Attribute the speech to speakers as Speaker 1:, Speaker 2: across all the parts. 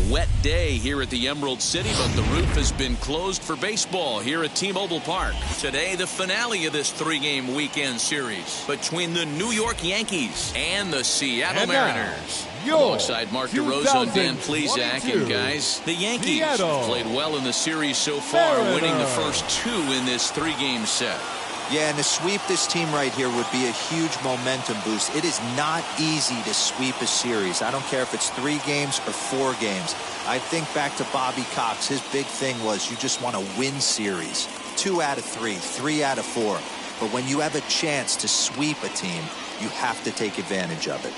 Speaker 1: Wet day here at the Emerald City, but the roof has been closed for baseball here at T-Mobile Park. Today, the finale of this three-game weekend series between the New York Yankees and the Seattle Mariners. Alongside Mark DeRosa and Dan Plesac, and guys, the Yankees played well in the series so far, winning the first two in this three-game set.
Speaker 2: Yeah, and to sweep this team right here would be a huge momentum boost. It is not easy to sweep a series. I don't care if it's 3 games or 4 games. I think back to Bobby Cox. His big thing was you just want to win series. 2 out of 3, 3 out of 4. But when you have a chance to sweep a team, you have to take advantage of it.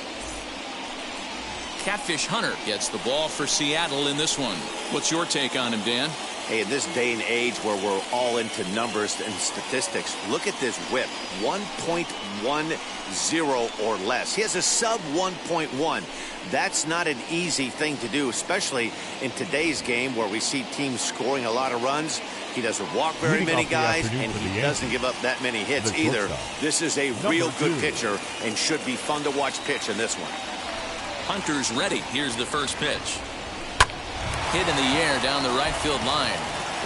Speaker 1: Catfish Hunter gets the ball for Seattle in this one. What's your take on him, Dan?
Speaker 3: Hey, in this day and age where we're all into numbers and statistics, look at this whip, 1.10 or less. He has a sub 1.1. That's not an easy thing to do, especially in today's game where we see teams scoring a lot of runs. He doesn't walk very many guys, and he doesn't give up that many hits either. This is a real good pitcher and should be fun to watch pitch in this one.
Speaker 1: Hunter's ready. Here's the first pitch. Hit in the air down the right field line.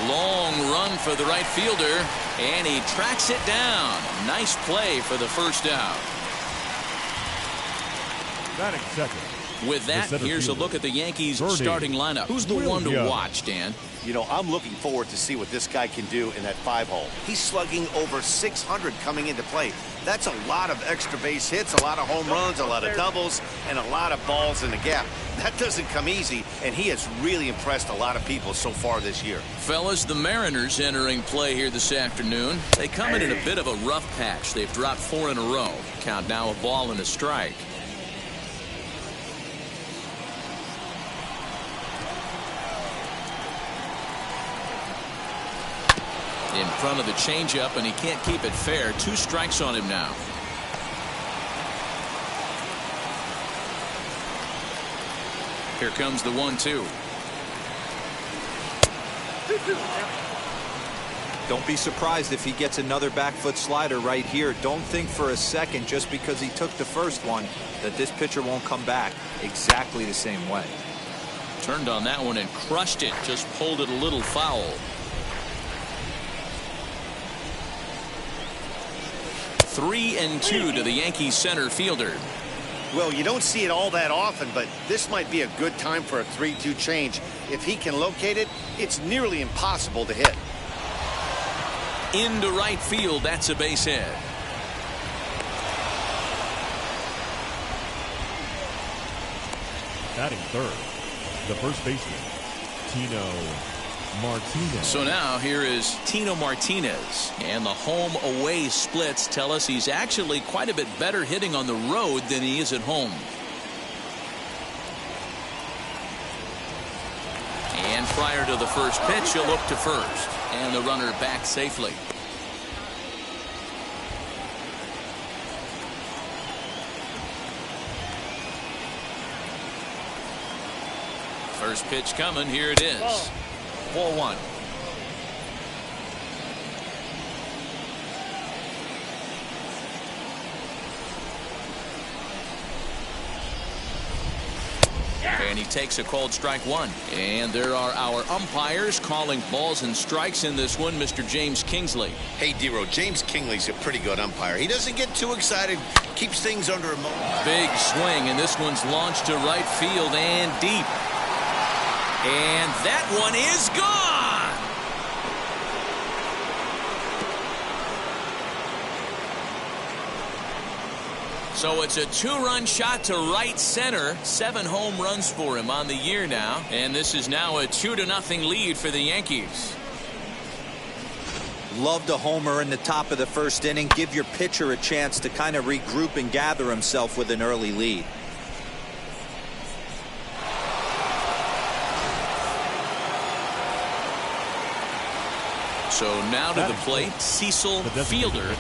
Speaker 1: Long run for the right fielder, and he tracks it down. Nice play for the first out.
Speaker 4: Batting second.
Speaker 1: With that, here's a look at the Yankees starting lineup. Who's the one to watch, Dan?
Speaker 3: You know, I'm looking forward to see what this guy can do in that 5-hole. He's slugging over 600 coming into play. That's a lot of extra base hits, a lot of home runs, a lot of doubles, and a lot of balls in the gap. That doesn't come easy, and he has really impressed a lot of people so far this year.
Speaker 1: Fellas, the Mariners entering play here this afternoon. They come in a bit of a rough patch. They've dropped 4 in a row. Count now a ball and a strike. In front of the changeup, and he can't keep it fair. 2 strikes on him now. Here comes the 1-2.
Speaker 2: Don't be surprised if he gets another back foot slider right here. Don't think for a second, just because he took the first one, that this pitcher won't come back exactly the same way.
Speaker 1: Turned on that one and crushed it. Just pulled it a little foul. 3-2 to the Yankees center fielder.
Speaker 3: Well, you don't see it all that often, but this might be a good time for a 3-2 change. If he can locate it, it's nearly impossible to hit.
Speaker 1: Into right field, that's a base hit.
Speaker 4: Batting third, the first baseman, Tino Martinez.
Speaker 1: So now here is Tino Martinez, and the home-away splits tell us he's actually quite a bit better hitting on the road than he is at home. And prior to the first pitch, he'll look to first, and the runner back safely. First pitch coming. Here it is. 4-1. And he takes a called strike 1. And there are our umpires calling balls and strikes in this one. Mr. James Kingsley.
Speaker 3: Hey, Dero, James Kingsley's a pretty good umpire. He doesn't get too excited, keeps things under a
Speaker 1: big swing, and this one's launched to right field and deep. And that one is gone. So it's a 2-run shot to right center. 7 home runs for him on the year now. And this is now a 2-0 lead for the Yankees.
Speaker 2: Loved a homer in the top of the first inning. Give your pitcher a chance to kind of regroup and gather himself with an early lead.
Speaker 1: So now to the plate, Cecil Fielder.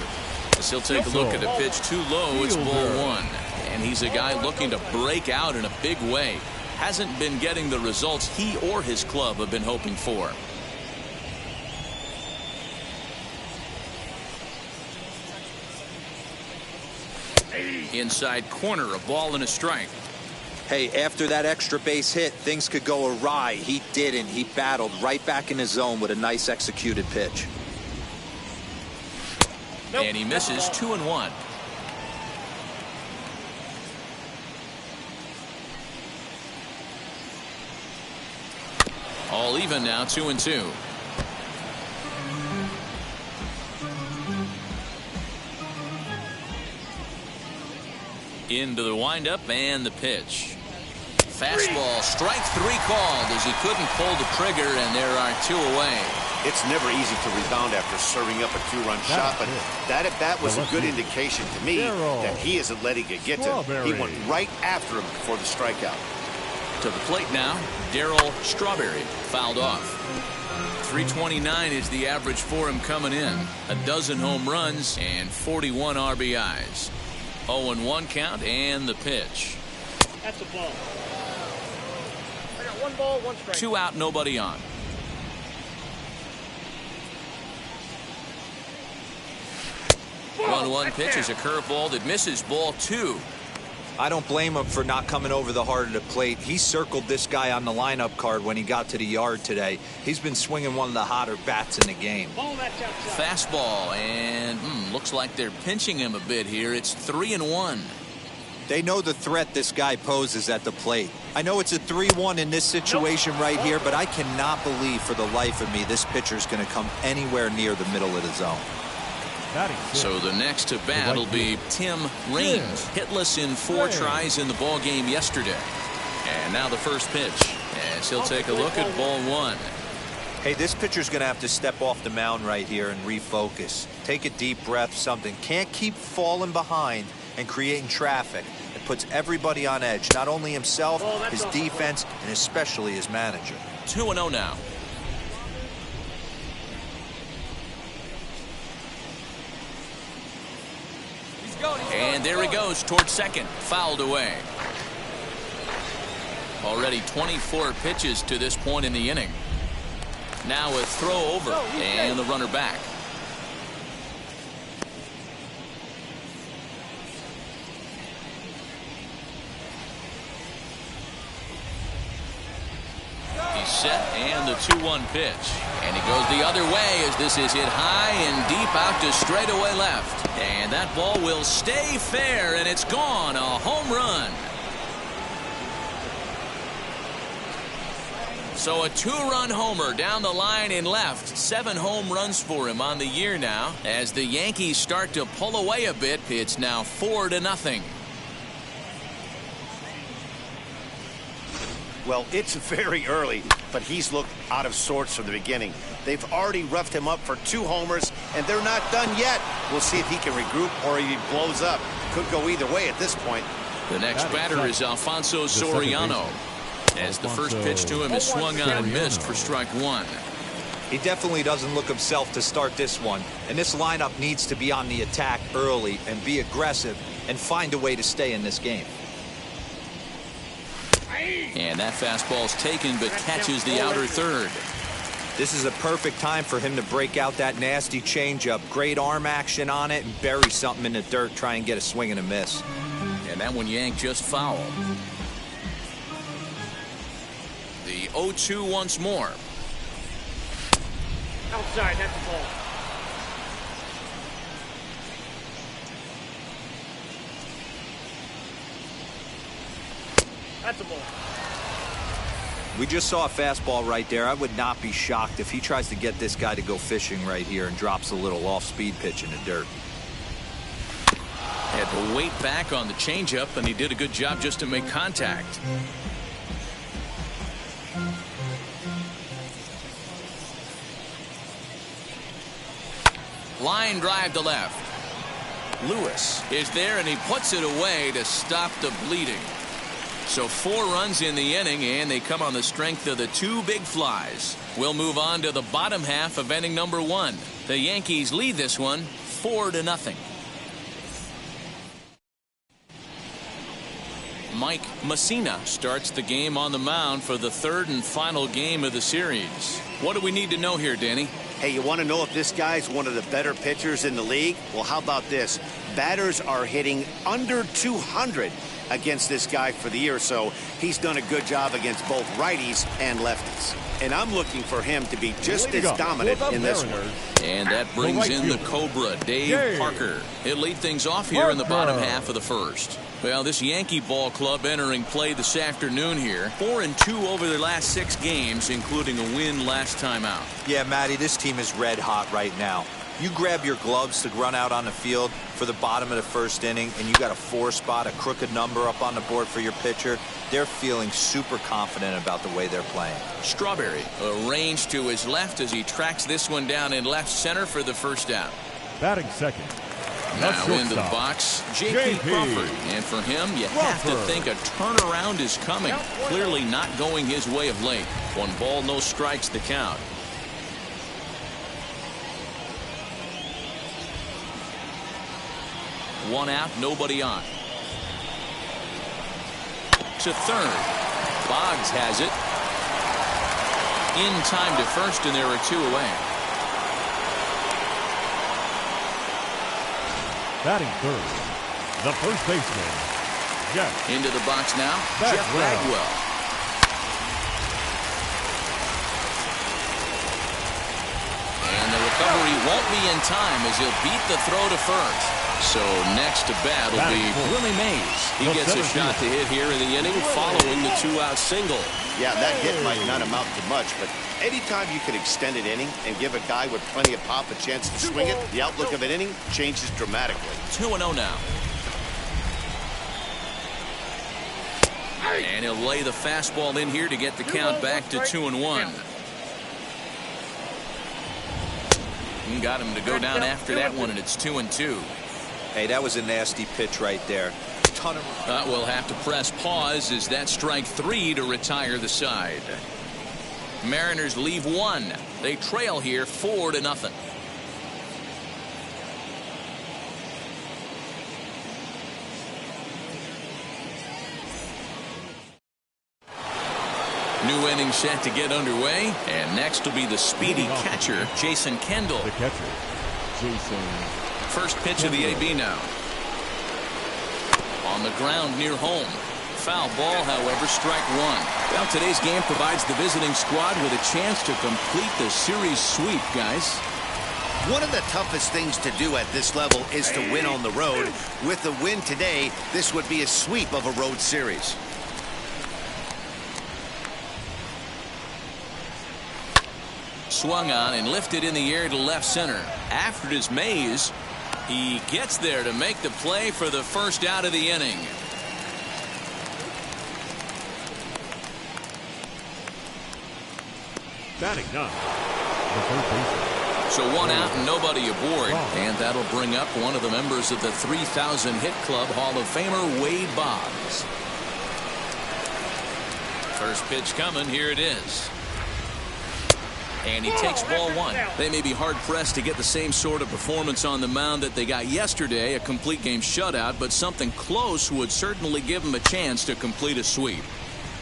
Speaker 1: As he'll take a look at a pitch too low. It's ball 1. And he's a guy looking to break out in a big way. Hasn't been getting the results he or his club have been hoping for. Inside corner, a ball and a strike.
Speaker 2: Hey, after that extra base hit, things could go awry. He didn't. He battled right back in his zone with a nice executed pitch.
Speaker 1: And he misses 2-1. All even now, 2-2. Into the windup and the pitch. Fastball, strike 3 called as he couldn't pull the trigger, and there are 2 away.
Speaker 3: It's never easy to rebound after serving up a 2-run shot, but that at bat was a good indication to me that he isn't letting it get to him. He went right after him before the strikeout.
Speaker 1: To the plate now, Darryl Strawberry fouled off. 329 is the average for him coming in. A dozen home runs and 41 RBIs. 0-1 count and the pitch.
Speaker 5: That's a ball. I got 1 ball, 1 strike.
Speaker 1: 2 out, nobody on.
Speaker 5: Ball.
Speaker 1: 1-1 pitch is a curveball that misses ball 2.
Speaker 2: I don't blame him for not coming over the heart of the plate. He circled this guy on the lineup card when he got to the yard today. He's been swinging one of the hotter bats in the game.
Speaker 1: Fastball, and looks like they're pinching him a bit here. It's 3-1.
Speaker 2: They know the threat this guy poses at the plate. I know it's a 3-1 in this situation right here, but I cannot believe for the life of me this pitcher's going to come anywhere near the middle of the zone.
Speaker 1: So the next to bat will be Tim Raines, hitless in 4 tries in the ball game yesterday. And now the first pitch, as he'll take a look at ball 1.
Speaker 2: Hey, this pitcher's going to have to step off the mound right here and refocus. Take a deep breath, something. Can't keep falling behind and creating traffic. It puts everybody on edge, not only himself, his defense, and especially his manager.
Speaker 1: 2-0 now. And there he goes towards second. Fouled away. Already 24 pitches to this point in the inning. Now a throw over and the runner back. He's set and the 2-1 pitch. And he goes the other way as this is hit high and deep out to straightaway left. And that ball will stay fair, and it's gone. A home run. So a 2-run homer down the line in left. 7 home runs for him on the year now. As the Yankees start to pull away a bit, it's now 4-0.
Speaker 3: Well, it's very early, but he's looked out of sorts from the beginning. They've already roughed him up for 2 homers, and they're not done yet. We'll see if he can regroup or if he blows up. Could go either way at this point.
Speaker 1: The next batter is Alfonso Soriano. As the first pitch to him is swung on and missed for strike 1.
Speaker 2: He definitely doesn't look himself to start this one. And this lineup needs to be on the attack early and be aggressive and find a way to stay in this game.
Speaker 1: And that fastball's taken but catches the outer third.
Speaker 2: This is a perfect time for him to break out that nasty changeup. Great arm action on it and bury something in the dirt. Try and get a swing and a miss.
Speaker 1: And that one yanked just foul. The 0-2 once more.
Speaker 5: Outside, that's the ball. That's a ball.
Speaker 2: We just saw a fastball right there. I would not be shocked if he tries to get this guy to go fishing right here and drops a little off-speed pitch in the dirt.
Speaker 1: Had to wait back on the changeup, and he did a good job just to make contact. Line drive to left. Lewis is there, and he puts it away to stop the bleeding. So 4 runs in the inning, and they come on the strength of the 2 big flies. We'll move on to the bottom half of inning number 1. The Yankees lead this one 4-0. Mike Messina starts the game on the mound for the 3rd and final game of the series. What do we need to know here, Danny?
Speaker 3: Hey, you want to know if this guy's one of the better pitchers in the league? Well, how about this? Batters are hitting under 200 against this guy for the year, so he's done a good job against both righties and lefties. And I'm looking for him to be just as dominant in this one.
Speaker 1: And that brings in the Cobra, Dave Parker. He'll lead things off here in the bottom half of the 1st. Well, this Yankee ball club entering play this afternoon here. 4-2 over their last 6 games, including a win last time out.
Speaker 2: Yeah, Matty, this team is red hot right now. You grab your gloves to run out on the field for the bottom of the 1st inning, and you got a 4 spot, a crooked number up on the board for your pitcher. They're feeling super confident about the way they're playing.
Speaker 1: Strawberry arranged to his left as he tracks this one down in left center for the 1st out.
Speaker 4: Batting second.
Speaker 1: Now into the box, J.P. Crawford. And for him, you have to think a turnaround is coming. Clearly not going his way of late. 1 ball, no strikes the count. One out, nobody on. To 3rd. Boggs has it. In time to 1st, and there are 2 away.
Speaker 4: Batting 3rd, the first baseman, Jeff.
Speaker 1: Into the box now, Jeff Bagwell. And the recovery won't be in time as he'll beat the throw to 1st. So next to bat will be Willie Mays. He gets a shot to hit here in the inning following the 2-out single.
Speaker 3: Yeah, that hit might not amount to much, but anytime you can extend an inning and give a guy with plenty of pop a chance to swing it, the outlook of an inning changes dramatically.
Speaker 1: 2-0 now. And he'll lay the fastball in here to get the count back to 2-1. Got him to go down after that one, and it's 2-2.
Speaker 2: Hey, that was a nasty pitch right there.
Speaker 1: We'll have to press pause as that strike 3 to retire the side. Mariners leave 1. They trail here 4-0. New inning set to get underway, and next will be the speedy catcher, Jason Kendall.
Speaker 4: The catcher, Jason.
Speaker 1: First pitch of the AB now. On the ground near home. Foul ball, however, strike 1. Well, today's game provides the visiting squad with a chance to complete the series sweep, guys.
Speaker 3: One of the toughest things to do at this level is to win on the road. With the win today, this would be a sweep of a road series.
Speaker 1: Swung on and lifted in the air to left center. After it is Mays. He gets there to make the play for the 1st out of the inning.
Speaker 4: Batting 9, the 3rd baseman.
Speaker 1: So 1 out and nobody aboard. And that'll bring up one of the members of the 3,000 hit club, Hall of Famer Wade Boggs. First pitch coming. Here it is. And he takes ball 1. They may be hard-pressed to get the same sort of performance on the mound that they got yesterday, a complete game shutout, but something close would certainly give them a chance to complete a sweep.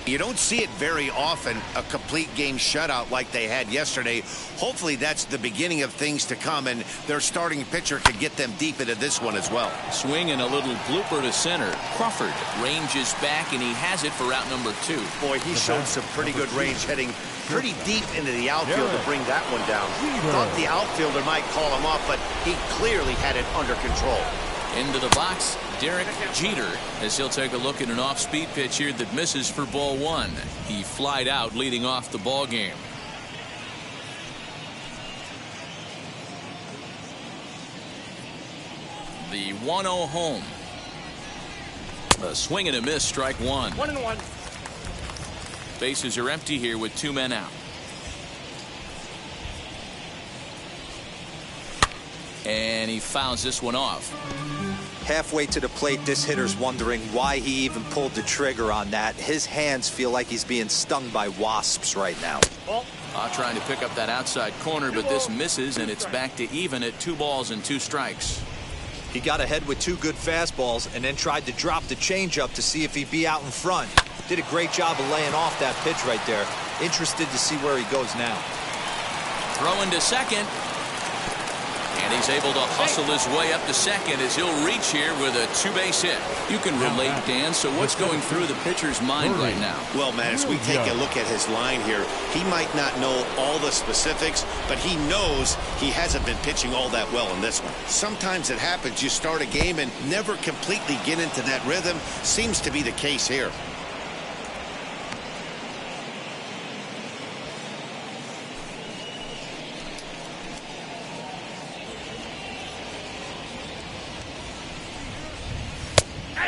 Speaker 3: You don't see it very often, a complete game shutout like they had yesterday. Hopefully that's the beginning of things to come, and their starting pitcher could get them deep into this one as well.
Speaker 1: Swing and a little blooper to center. Crawford ranges back, and he has it for out number 2.
Speaker 3: Boy, he showed some pretty good range, heading pretty deep into the outfield to bring that one down. Thought the outfielder might call him off, but he clearly had it under control.
Speaker 1: Into the box, Derek Jeter, as he'll take a look at an off-speed pitch here that misses for ball one. He flied out leading off the ball game. The 1-0 home. A swing and a miss, strike one.
Speaker 5: 1-1.
Speaker 1: Bases are empty here with 2 men out. And he fouls this one off.
Speaker 2: Halfway to the plate, this hitter's wondering why he even pulled the trigger on that. His hands feel like he's being stung by wasps right now.
Speaker 1: Trying to pick up that outside corner, but this misses, and it's back to even at 2 balls and 2 strikes.
Speaker 2: He got ahead with 2 good fastballs and then tried to drop the changeup to see if he'd be out in front. Did a great job of laying off that pitch right there. Interested to see where he goes now.
Speaker 1: Throwing to second. And he's able to hustle his way up to second as he'll reach here with a 2-base hit. You can relate, Dan. So what's going through the pitcher's mind right now?
Speaker 3: Well, man, as we take a look at his line here, he might not know all the specifics, but he knows he hasn't been pitching all that well in this one. Sometimes it happens. You start a game and never completely get into that rhythm. Seems to be the case here.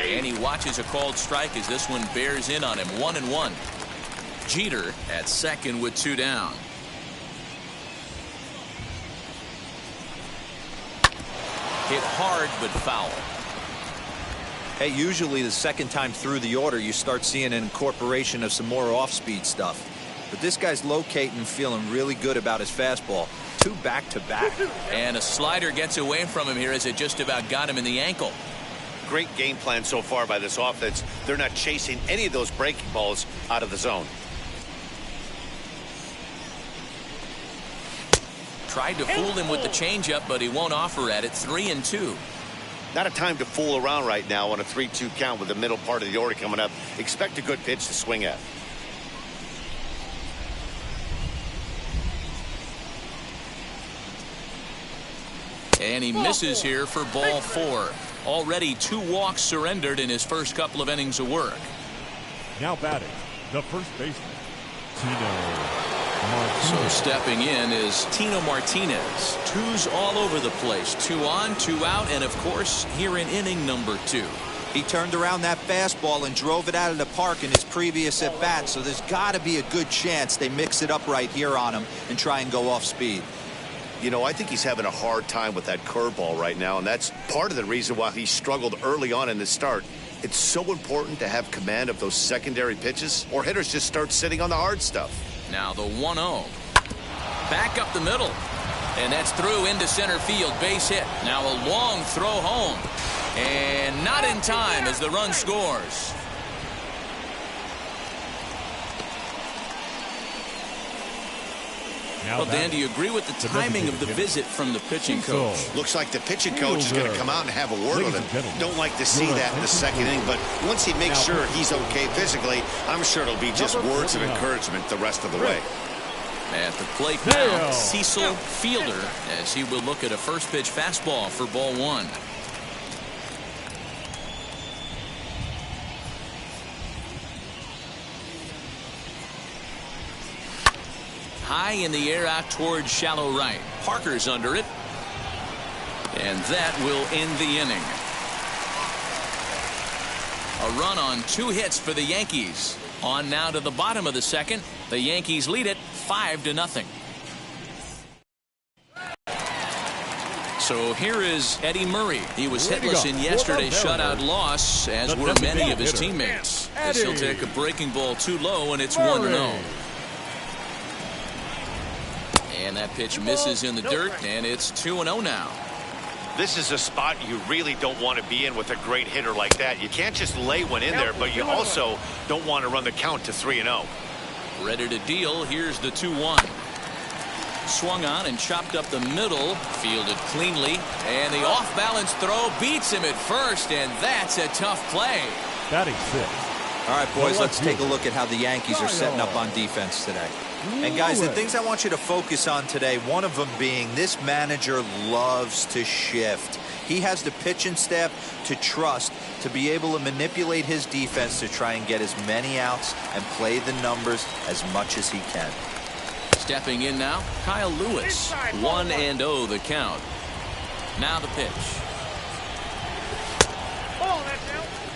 Speaker 1: And he watches a called strike as this one bears in on him. 1-1. Jeter at second with 2 down. Hit hard but foul.
Speaker 2: Hey, usually the second time through the order you start seeing an incorporation of some more off-speed stuff. But this guy's locating, feeling really good about his fastball. 2 back-to-back.
Speaker 1: And a slider gets away from him here as it just about got him in the ankle.
Speaker 3: Great game plan so far by this offense. They're not chasing any of those breaking balls out of the zone.
Speaker 1: Tried to fool him with the changeup, but he won't offer at it. 3-2.
Speaker 3: Not a time to fool around right now on a 3-2 count with the middle part of the order coming up. Expect a good pitch to swing at.
Speaker 1: And he misses here for ball 4. Already 2 walks surrendered in his first couple of innings of work.
Speaker 4: Now batting, the first baseman, Tino Martinez.
Speaker 1: So stepping in is Tino Martinez. 2s all over the place. 2 on, 2 out, and of course here in inning number 2.
Speaker 2: He turned around that fastball and drove it out of the park in his previous at-bat, so there's got to be a good chance they mix it up right here on him and try and go off speed.
Speaker 3: You know, I think he's having a hard time with that curveball right now, and that's part of the reason why he struggled early on in the start. It's so important to have command of those secondary pitches, or hitters just start sitting on the hard stuff.
Speaker 1: Now the 1-0. Back up the middle. And that's through into center field. Base hit. Now a long throw home. And not in time as the run scores. Well, Dan, do you agree with the timing of the visit from the pitching coach?
Speaker 3: Looks like the pitching coach is going to come out and have a word with him. Don't like to see that in the second inning, but once he makes sure he's okay physically, I'm sure it'll be just words of encouragement the rest of the way.
Speaker 1: At the plate now, Cecil Fielder, as he will look at a first pitch fastball for ball 1. High in the air out towards shallow right. Parker's under it. And that will end the inning. A run on 2 hits for the Yankees. On now to the bottom of the second. The Yankees lead it 5-0. So here is Eddie Murray. He was hitless in yesterday's shutout loss, as were many of his teammates. As he'll take a breaking ball too low, and it's 1-0. And that pitch misses in the dirt, and it's 2-0 now.
Speaker 3: This is a spot you really don't want to be in with a great hitter like that. You can't just lay one in there, but you also don't want to run the count to 3-0.
Speaker 1: Ready to deal. Here's the 2-1. Swung on and chopped up the middle. Fielded cleanly. And the off-balance throw beats him at first, and that's a tough play.
Speaker 4: Batting 6.
Speaker 2: All right, boys, let's take a look at how the Yankees are setting up on defense today. And guys, the things I want you to focus on today, one of them being this manager loves to shift. He has the pitching staff to trust to be able to manipulate his defense to try and get as many outs and play the numbers as much as he can.
Speaker 1: Stepping in now, Kyle Lewis. 1-0 the count. Now the pitch.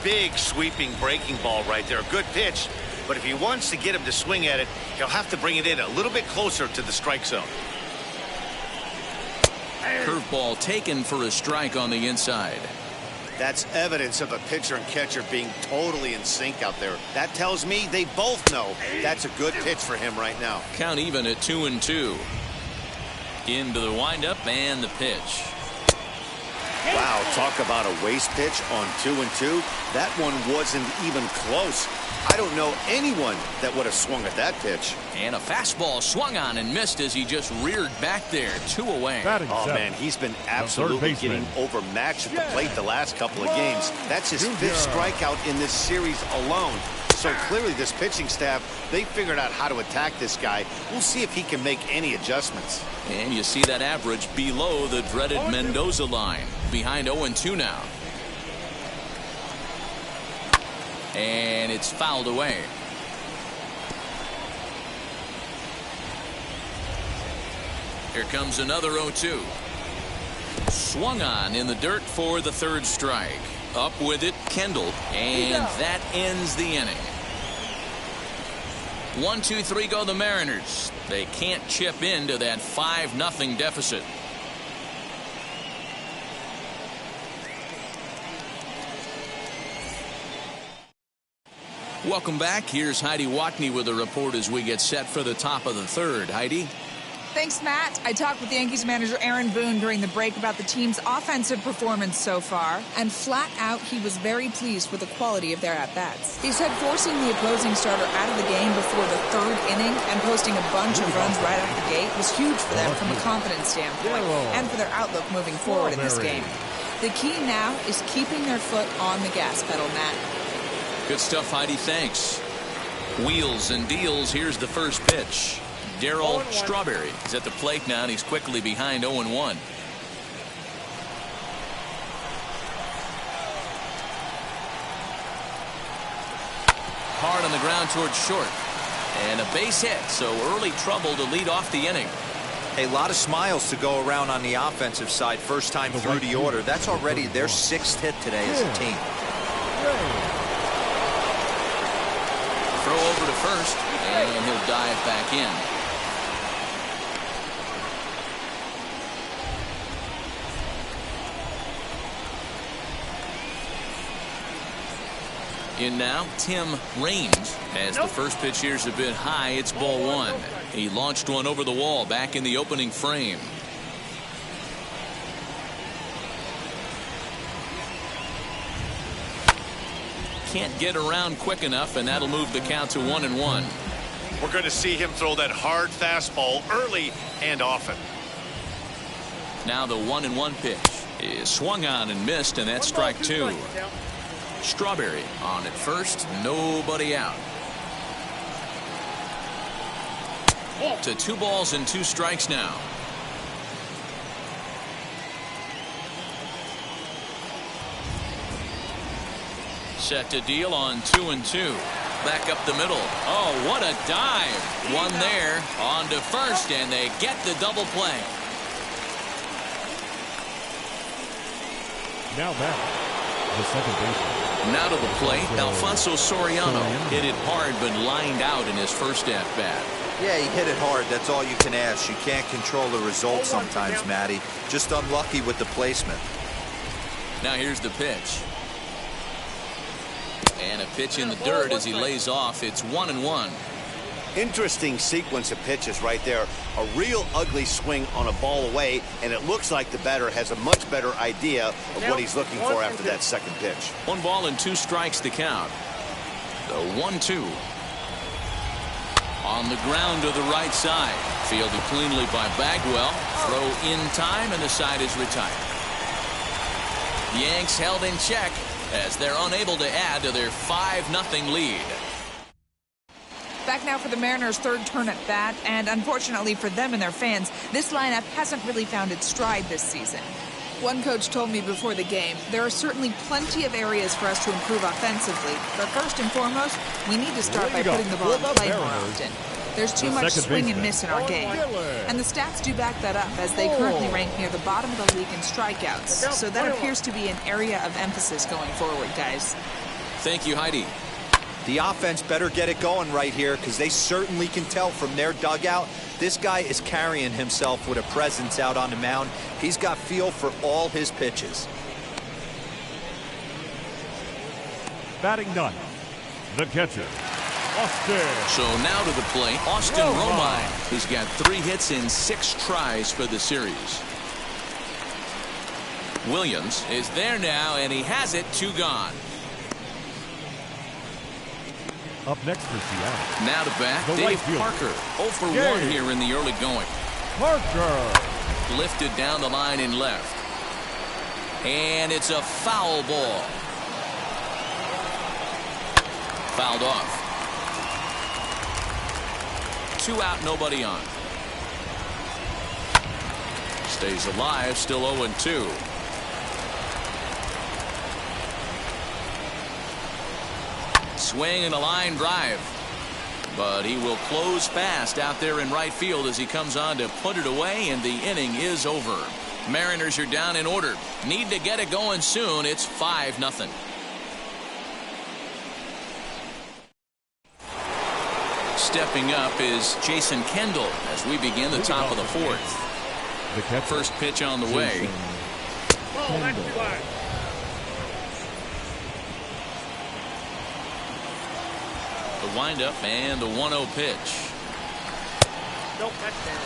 Speaker 3: Big sweeping breaking ball right there. Good pitch. But if he wants to get him to swing at it, he'll have to bring it in a little bit closer to the strike zone.
Speaker 1: Curveball taken for a strike on the inside.
Speaker 3: That's evidence of a pitcher and catcher being totally in sync out there. That tells me they both know that's a good pitch for him right now.
Speaker 1: Count even at 2-2. Into the windup and the pitch.
Speaker 3: Wow, talk about a waste pitch on 2-2. That one wasn't even close. I don't know anyone that would have swung at that pitch.
Speaker 1: And a fastball swung on and missed as he just reared back there. 2 away.
Speaker 3: Oh, man, he's been absolutely getting overmatched at the plate the last couple of games. That's his 5th strikeout in this series alone. So clearly this pitching staff, they figured out how to attack this guy. We'll see if he can make any adjustments.
Speaker 1: And you see that average below the dreaded Mendoza line. Behind 0-2 now. And it's fouled away. Here comes another 0-2. Swung on in the dirt for the 3rd strike. Up with it, Kendall. And that ends the inning. 1-2-3 go the Mariners. They can't chip into that 5-0 deficit. Welcome back. Here's Heidi Watney with a report as we get set for the top of the 3rd. Heidi?
Speaker 6: Thanks, Matt. I talked with Yankees manager Aaron Boone during the break about the team's offensive performance so far, and flat out, he was very pleased with the quality of their at-bats. He said forcing the opposing starter out of the game before the 3rd inning and posting a bunch of runs right out the gate was huge for them from a confidence standpoint and for their outlook moving forward in this game. The key now is keeping their foot on the gas pedal, Matt.
Speaker 1: Good stuff, Heidi. Thanks. Wheels and deals. Here's the first pitch. Darryl Strawberry is at the plate now, and he's quickly behind 0-1. Hard on the ground towards short. And a base hit, so early trouble to lead off the inning.
Speaker 2: A lot of smiles to go around on the offensive side. First time through the order. That's already their 6th hit today as a team.
Speaker 1: Throw over to first, and he'll dive back in. In now, Tim Raines. As the first pitch here's a bit high, it's ball 1. He launched one over the wall back in the opening frame. Can't get around quick enough, and that'll move the count to 1-1.
Speaker 3: We're going to see him throw that hard fastball early and often.
Speaker 1: Now the 1-1 pitch is swung on and missed, and that's strike 2. Strawberry on at first, nobody out. To 2 balls and 2 strikes now. Set to deal on 2-2. Back up the middle. Oh, what a dive. One there on to first, and they get the double play.
Speaker 4: Now back, the second baseman.
Speaker 1: Now to the plate, Alfonso Soriano hit it hard but lined out in his first at-bat.
Speaker 2: Yeah, he hit it hard. That's all you can ask. You can't control the result sometimes, Matty. Just unlucky with the placement.
Speaker 1: Now here's the pitch. And a pitch in the dirt as he lays off. It's 1-1.
Speaker 3: Interesting sequence of pitches right there. A real ugly swing on a ball away, and it looks like the batter has a much better idea of what he's looking for after that second pitch.
Speaker 1: 1 ball and 2 strikes to count. The 1-2. On the ground to the right side. Fielded cleanly by Bagwell. Throw in time, and the side is retired. Yanks held in check as they're unable to add to their 5-0 lead.
Speaker 6: Back now for the Mariners' third turn at bat, and unfortunately for them and their fans, this lineup hasn't really found its stride this season. One coach told me before the game, there are certainly plenty of areas for us to improve offensively, but first and foremost, we need to start by putting the ball in play more often. There's too much swing and miss in our game. And the stats do back that up, as they currently rank near the bottom of the league in strikeouts. So that appears to be an area of emphasis going forward, guys.
Speaker 1: Thank you, Heidi.
Speaker 2: The offense better get it going right here, because they certainly can tell from their dugout this guy is carrying himself with a presence out on the mound. He's got feel for all his pitches.
Speaker 4: Batting ninth, the catcher, Austin.
Speaker 1: So now to the plate, Austin Romine. He's got 3 hits in 6 tries for the series. Williams is there now, and he has it. 2 gone.
Speaker 4: Up next for Seattle.
Speaker 1: Now to bat,
Speaker 4: The
Speaker 1: Dave
Speaker 4: right fielder.
Speaker 1: Parker. 0 for 1 here in the early going.
Speaker 4: Parker.
Speaker 1: Lifted down the line in left. And it's a foul ball. Fouled off. 2 out, nobody on. Stays alive, still 0-2. Swing and a line drive. But he will close fast out there in right field as he comes on to put it away, and the inning is over. Mariners are down in order. Need to get it going soon. It's 5-0. Stepping up is Jason Kendall as we begin the top of the 4th.
Speaker 4: The catcher,
Speaker 1: First pitch on the way.
Speaker 5: Ball, that's too high.
Speaker 1: The windup and the 1-0 pitch.
Speaker 5: Nope, that's down.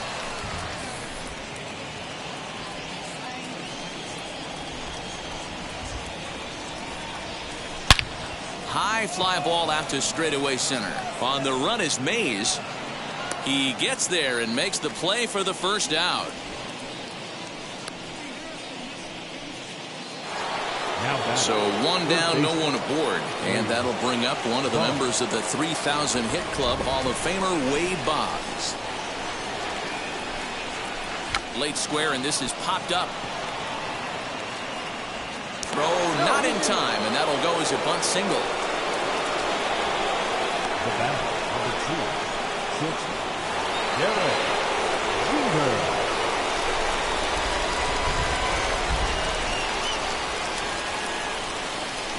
Speaker 1: High fly ball out to straightaway center. On the run is Mays. He gets there and makes the play for the first out. So 1 down, no one aboard. And that'll bring up one of the members of the 3,000 hit club, Hall of Famer Wade Boggs. Late square, and this is popped up. Throw not in time, and that'll go as a bunt single.
Speaker 4: The batter, number 2, shortstop, Derek Jeter.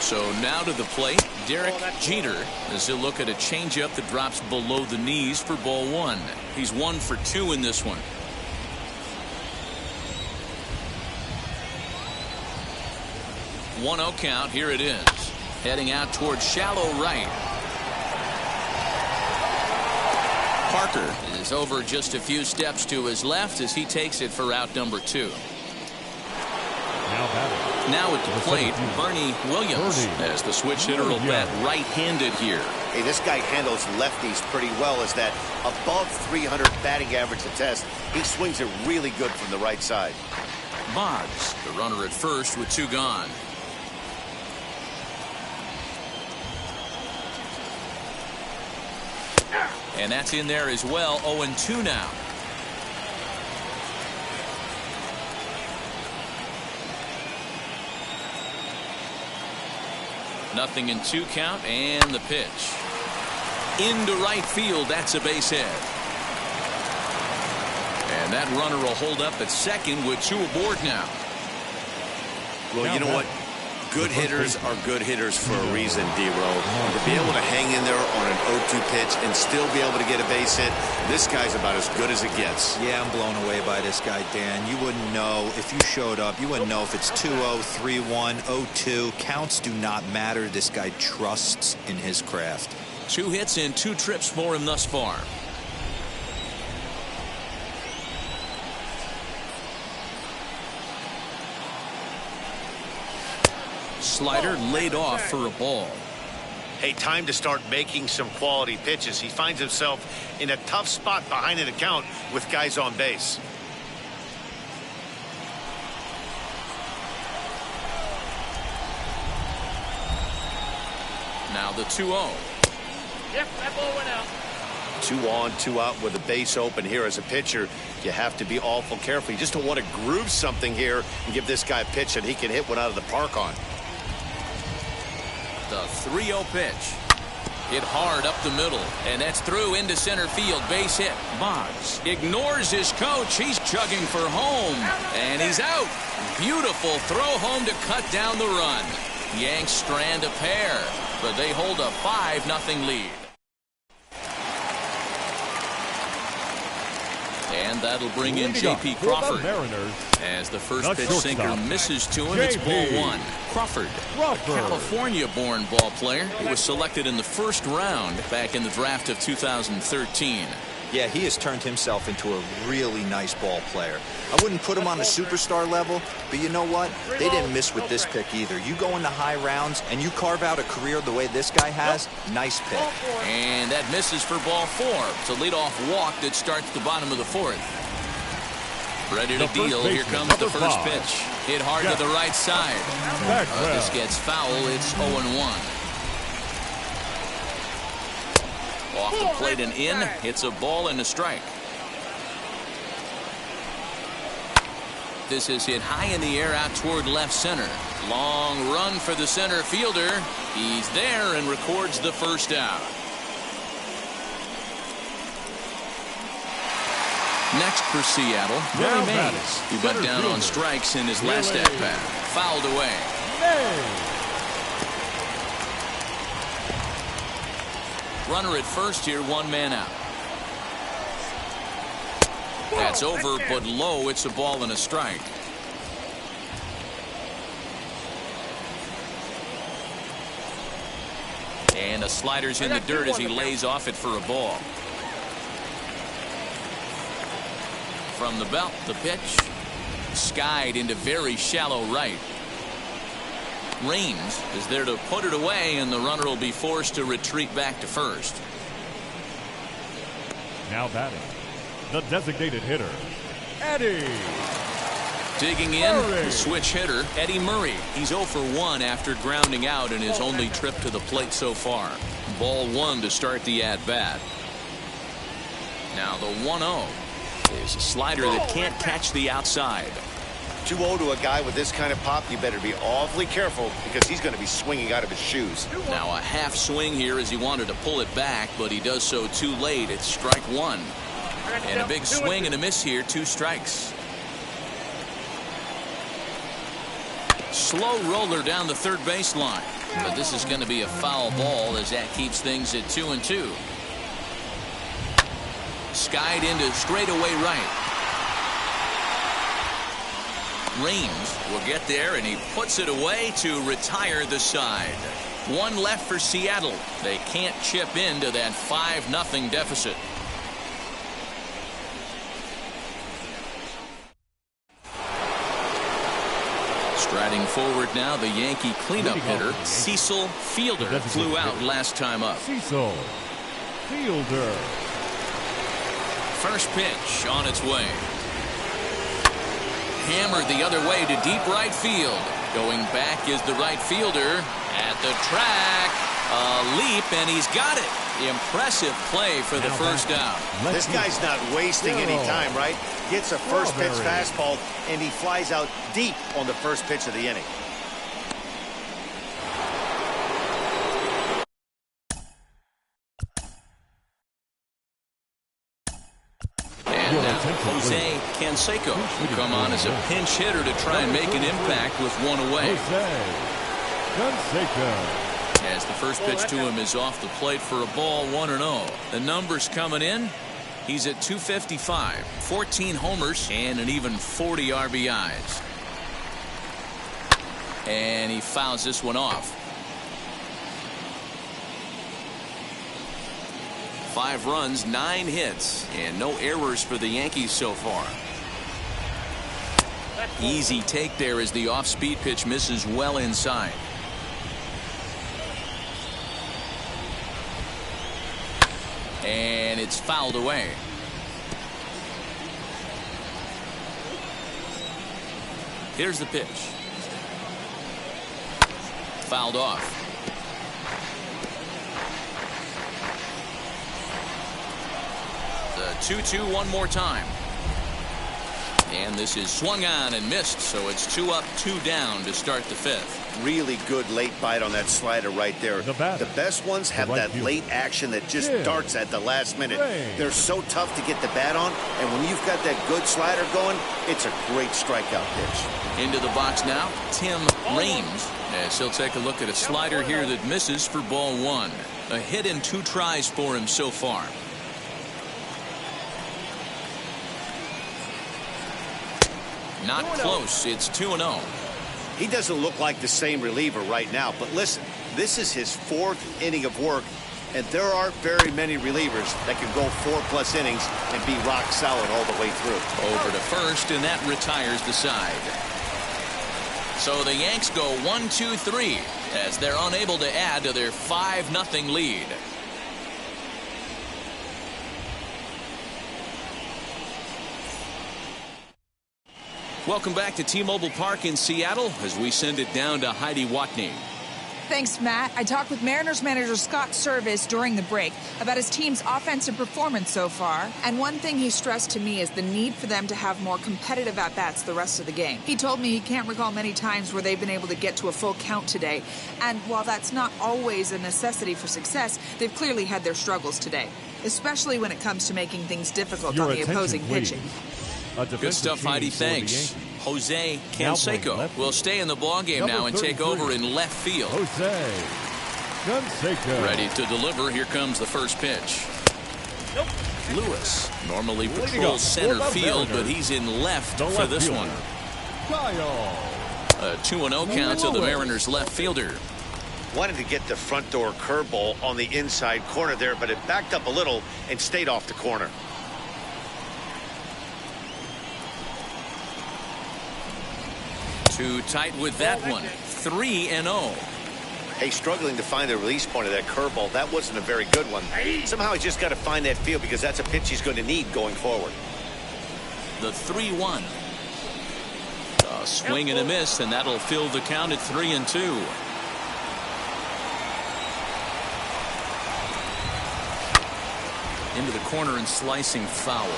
Speaker 1: So now to the plate, Derek Jeter, as he'll look at a changeup that drops below the knees for ball 1. He's 1 for 2 in this one. One 0 count. Here it is. Heading out towards shallow right. Parker is over just a few steps to his left as he takes it for out number 2. Now at the plate, Bernie Williams, as the switch hitter will bat right-handed here.
Speaker 3: Hey, this guy handles lefties pretty well, as that above 300 batting average to test. He swings it really good from the right side.
Speaker 1: Boggs, the runner at first with 2 gone. And that's in there as well. 0-2 now. Nothing in 2 count, and the pitch. Into right field, that's a base hit. And that runner will hold up at second with 2 aboard now.
Speaker 3: Well, you know what? Good hitters are good hitters for a reason, D-Row. To be able to hang in there on an 0-2 pitch and still be able to get a base hit, this guy's about as good as it gets.
Speaker 2: Yeah, I'm blown away by this guy, Dan. You wouldn't know if you showed up. You wouldn't know if it's 2-0, 3-1, 0-2. Counts do not matter. This guy trusts in his craft.
Speaker 1: 2 hits and 2 trips for him thus far. Slider laid off for a ball.
Speaker 3: Hey, time to start making some quality pitches. He finds himself in a tough spot behind an account with guys on base.
Speaker 1: Now the 2-0.
Speaker 5: Yep, that ball went out.
Speaker 3: 2 on, 2 out with a base open here. As a pitcher, you have to be awful careful. You just don't want to groove something here and give this guy a pitch and he can hit one out of the park on.
Speaker 1: The 3-0 pitch. Hit hard up the middle, and that's through into center field. Base hit. Boggs ignores his coach. He's chugging for home, and he's out. Beautiful throw home to cut down the run. Yanks strand a pair, but they hold a 5-0 lead. And that'll bring in J.P. Crawford. As the first pitch sinker misses to him, it's ball 1. Crawford, a California-born ball player. He was selected in the first round back in the draft of 2013.
Speaker 2: Yeah, he has turned himself into a really nice ball player. I wouldn't put him on the superstar level, but you know what? They didn't miss with this pick either. You go into high rounds and you carve out a career the way this guy has, nice pick.
Speaker 1: And that misses for ball 4. It's a leadoff walk that starts the bottom of the 4th. Ready to deal. Here comes the first pitch. Hit hard to the right side. This gets foul. It's 0-1. Off the plate and in. It's a ball and a strike. This is hit high in the air out toward left center. Long run for the center fielder. He's there and records the first out. Next for Seattle, Willie Mays. He went down on strikes in his last at-bat. Fouled away. Runner at first here, 1 man out. That's over, but low. It's a ball and a strike. And a slider's in the dirt as he lays off it for a ball. From the belt, the pitch. Skied into very shallow right. Raines is there to put it away, and the runner will be forced to retreat back to first.
Speaker 4: Now batting, the designated hitter, Eddie.
Speaker 1: Digging in, the switch hitter, Eddie Murray. He's 0 for 1 after grounding out in his only trip to the plate so far. Ball 1 to start the at-bat. Now the 1-0 is a slider that can't catch the outside.
Speaker 3: 2-0 to a guy with this kind of pop, you better be awfully careful because he's going to be swinging out of his shoes.
Speaker 1: Now a half swing here as he wanted to pull it back, but he does so too late. It's strike 1. And a big swing and a miss here, 2 strikes. Slow roller down the third baseline, but this is going to be a foul ball as that keeps things at 2-2. Skied into straightaway right. Raines will get there, and he puts it away to retire the side. 1 left for Seattle. They can't chip into that 5-0 deficit. Striding forward now, the Yankee cleanup hitter, Cecil Fielder, flew out last time up.
Speaker 4: Cecil Fielder.
Speaker 1: First pitch on its way. Hammered the other way to deep right field. Going back is the right fielder at the track. A leap, and he's got it. Impressive play for the first out.
Speaker 3: This guy's not wasting any time, right? Gets a first pitch fastball, and he flies out deep on the first pitch of the inning.
Speaker 1: Jose Canseco will come on as a pinch hitter to try and make an impact with 1 away. As the first pitch to him is off the plate for a ball, 1-0. The numbers coming in. He's at 255, 14 homers, and an even 40 RBIs. And he fouls this one off. 5 runs, 9 hits, and no errors for the Yankees so far. Easy take there as the off-speed pitch misses well inside. And it's fouled away. Here's the pitch. Fouled off. 2-2 one more time. And this is swung on and missed, so it's 2 up, 2 down to start the 5th.
Speaker 3: Really good late bite on that slider right there. The best ones have that late action that just darts at the last minute. They're so tough to get the bat on, and when you've got that good slider going, it's a great strikeout pitch.
Speaker 1: Into the box now, Tim Raines, as he'll take a look at a slider here that misses for ball 1. A hit and 2 tries for him so far. Not close. It's 2-0.
Speaker 3: He doesn't look like the same reliever right now, but listen, this is his 4th inning of work, and there aren't very many relievers that can go 4+ innings and be rock solid all the way through.
Speaker 1: Over to first, and that retires the side. So the Yanks go 1-2-3 as they're unable to add to their 5-0 lead. Welcome back to T-Mobile Park in Seattle as we send it down to Heidi Watney.
Speaker 6: Thanks, Matt. I talked with Mariners manager Scott Service during the break about his team's offensive performance so far, and one thing he stressed to me is the need for them to have more competitive at-bats the rest of the game. He told me he can't recall many times where they've been able to get to a full count today, and while that's not always a necessity for success, they've clearly had their struggles today, especially when it comes to making things difficult on the opposing pitching.
Speaker 1: Good stuff, Heidi. Thanks. Jose Canseco will stay in the ballgame now and take over in left field.
Speaker 4: Jose Canseco.
Speaker 1: Ready to deliver. Here comes the first pitch. Lewis normally patrols center field, but he's in left for this one. A 2-0 count to the Mariners left fielder.
Speaker 3: Wanted to get the front door curveball on the inside corner there, but it backed up a little and stayed off the corner.
Speaker 1: Too tight with that one. 3-0.
Speaker 3: Hey, struggling to find the release point of that curveball. That wasn't a very good one. Somehow he's just got to find that feel because that's a pitch he's going to need going forward.
Speaker 1: The 3-1. A swing and a miss, and that'll fill the count at 3-2. Into the corner and slicing foul.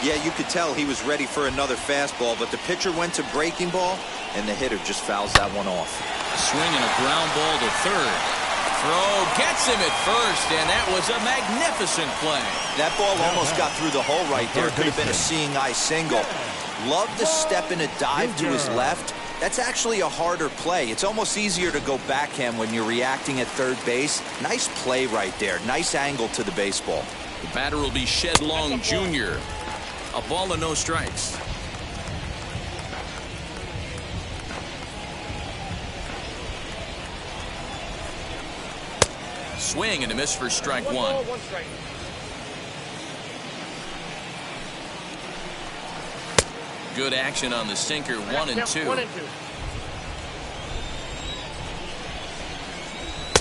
Speaker 2: Yeah, you could tell he was ready for another fastball, but the pitcher went to breaking ball, and the hitter just fouls that one off.
Speaker 1: A swing and a ground ball to third. Throw gets him at first, and that was a magnificent play.
Speaker 2: That ball almost got through the hole right there. Could have been a seeing eye single. Love the step and a dive to his left. That's actually a harder play. It's almost easier to go backhand when you're reacting at third base. Nice play right there. Nice angle to the baseball.
Speaker 1: The batter will be Shed Long Jr. A ball and no strikes. Swing and a miss for strike one.
Speaker 5: Ball, 1 strike.
Speaker 1: Good action on the sinker. 1-2.
Speaker 5: 1-2.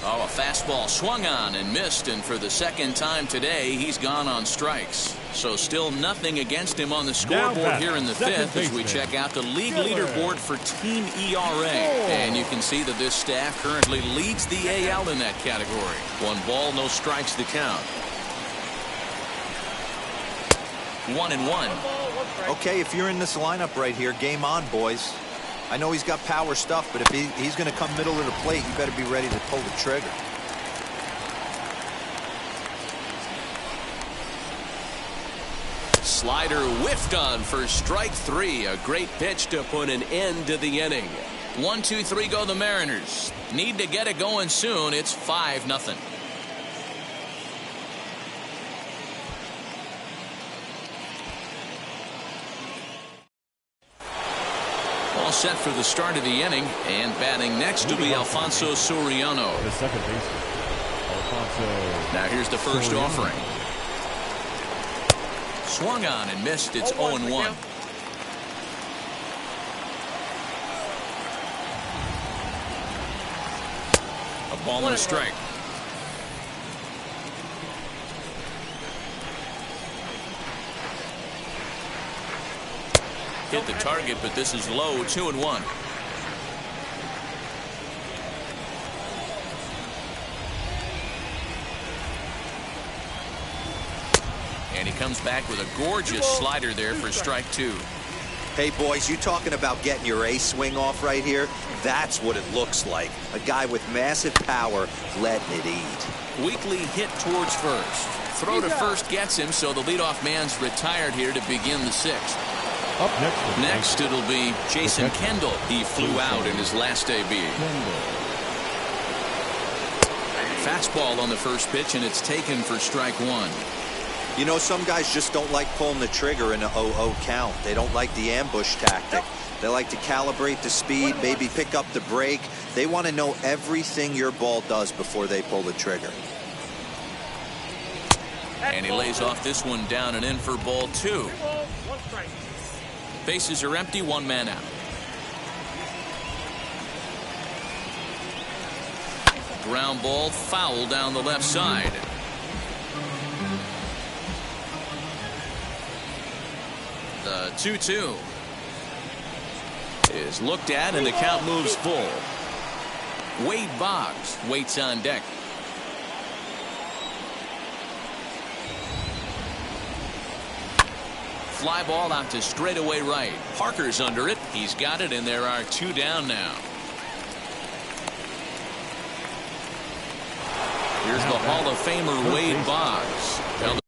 Speaker 1: Oh, a fastball swung on and missed, and for the second time today, he's gone on strikes. So still nothing against him on the scoreboard here in the 5th as we check out the league leaderboard for team ERA. And you can see that this staff currently leads the AL in that category. 1 ball, no strikes to count. 1-1.
Speaker 2: Okay, if you're in this lineup right here, game on, boys. I know he's got power stuff, but if he's going to come middle of the plate, you better be ready to pull the trigger.
Speaker 1: Slider whiffed on for strike 3. A great pitch to put an end to the inning. 1-2-3 go the Mariners. Need to get it going soon. It's 5-0. All set for the start of the inning, and batting next will be Alfonso Soriano.
Speaker 4: The second baseman, Alfonso.
Speaker 1: Now here's the first offering. Swung on and missed. It's 0-1. A ball and a strike. Hit the target, but this is low. 2-1. And he comes back with a gorgeous slider there for strike 2.
Speaker 2: Hey, boys, you talking about getting your ace swing off right here? That's what it looks like. A guy with massive power letting it eat.
Speaker 1: Weekly hit towards first. Throw to first gets him, so the leadoff man's retired here to begin the 6th.
Speaker 4: Up
Speaker 1: Next, it'll be Jason Kendall. He flew out in his last AB. Fastball on the first pitch, and it's taken for strike 1.
Speaker 2: You know, some guys just don't like pulling the trigger in an 0-0 count. They don't like the ambush tactic. They like to calibrate the speed, maybe pick up the break. They want to know everything your ball does before they pull the trigger.
Speaker 1: And he lays off this one down and in for ball 2. Bases are empty, 1 man out. Ground ball foul down the left side. The 2-2 is looked at and the count moves full. Wade Boggs waits on deck. Fly ball out to straightaway right. Parker's under it. He's got it, and there are 2 down now. Here's the Hall of Famer Wade Boggs. Now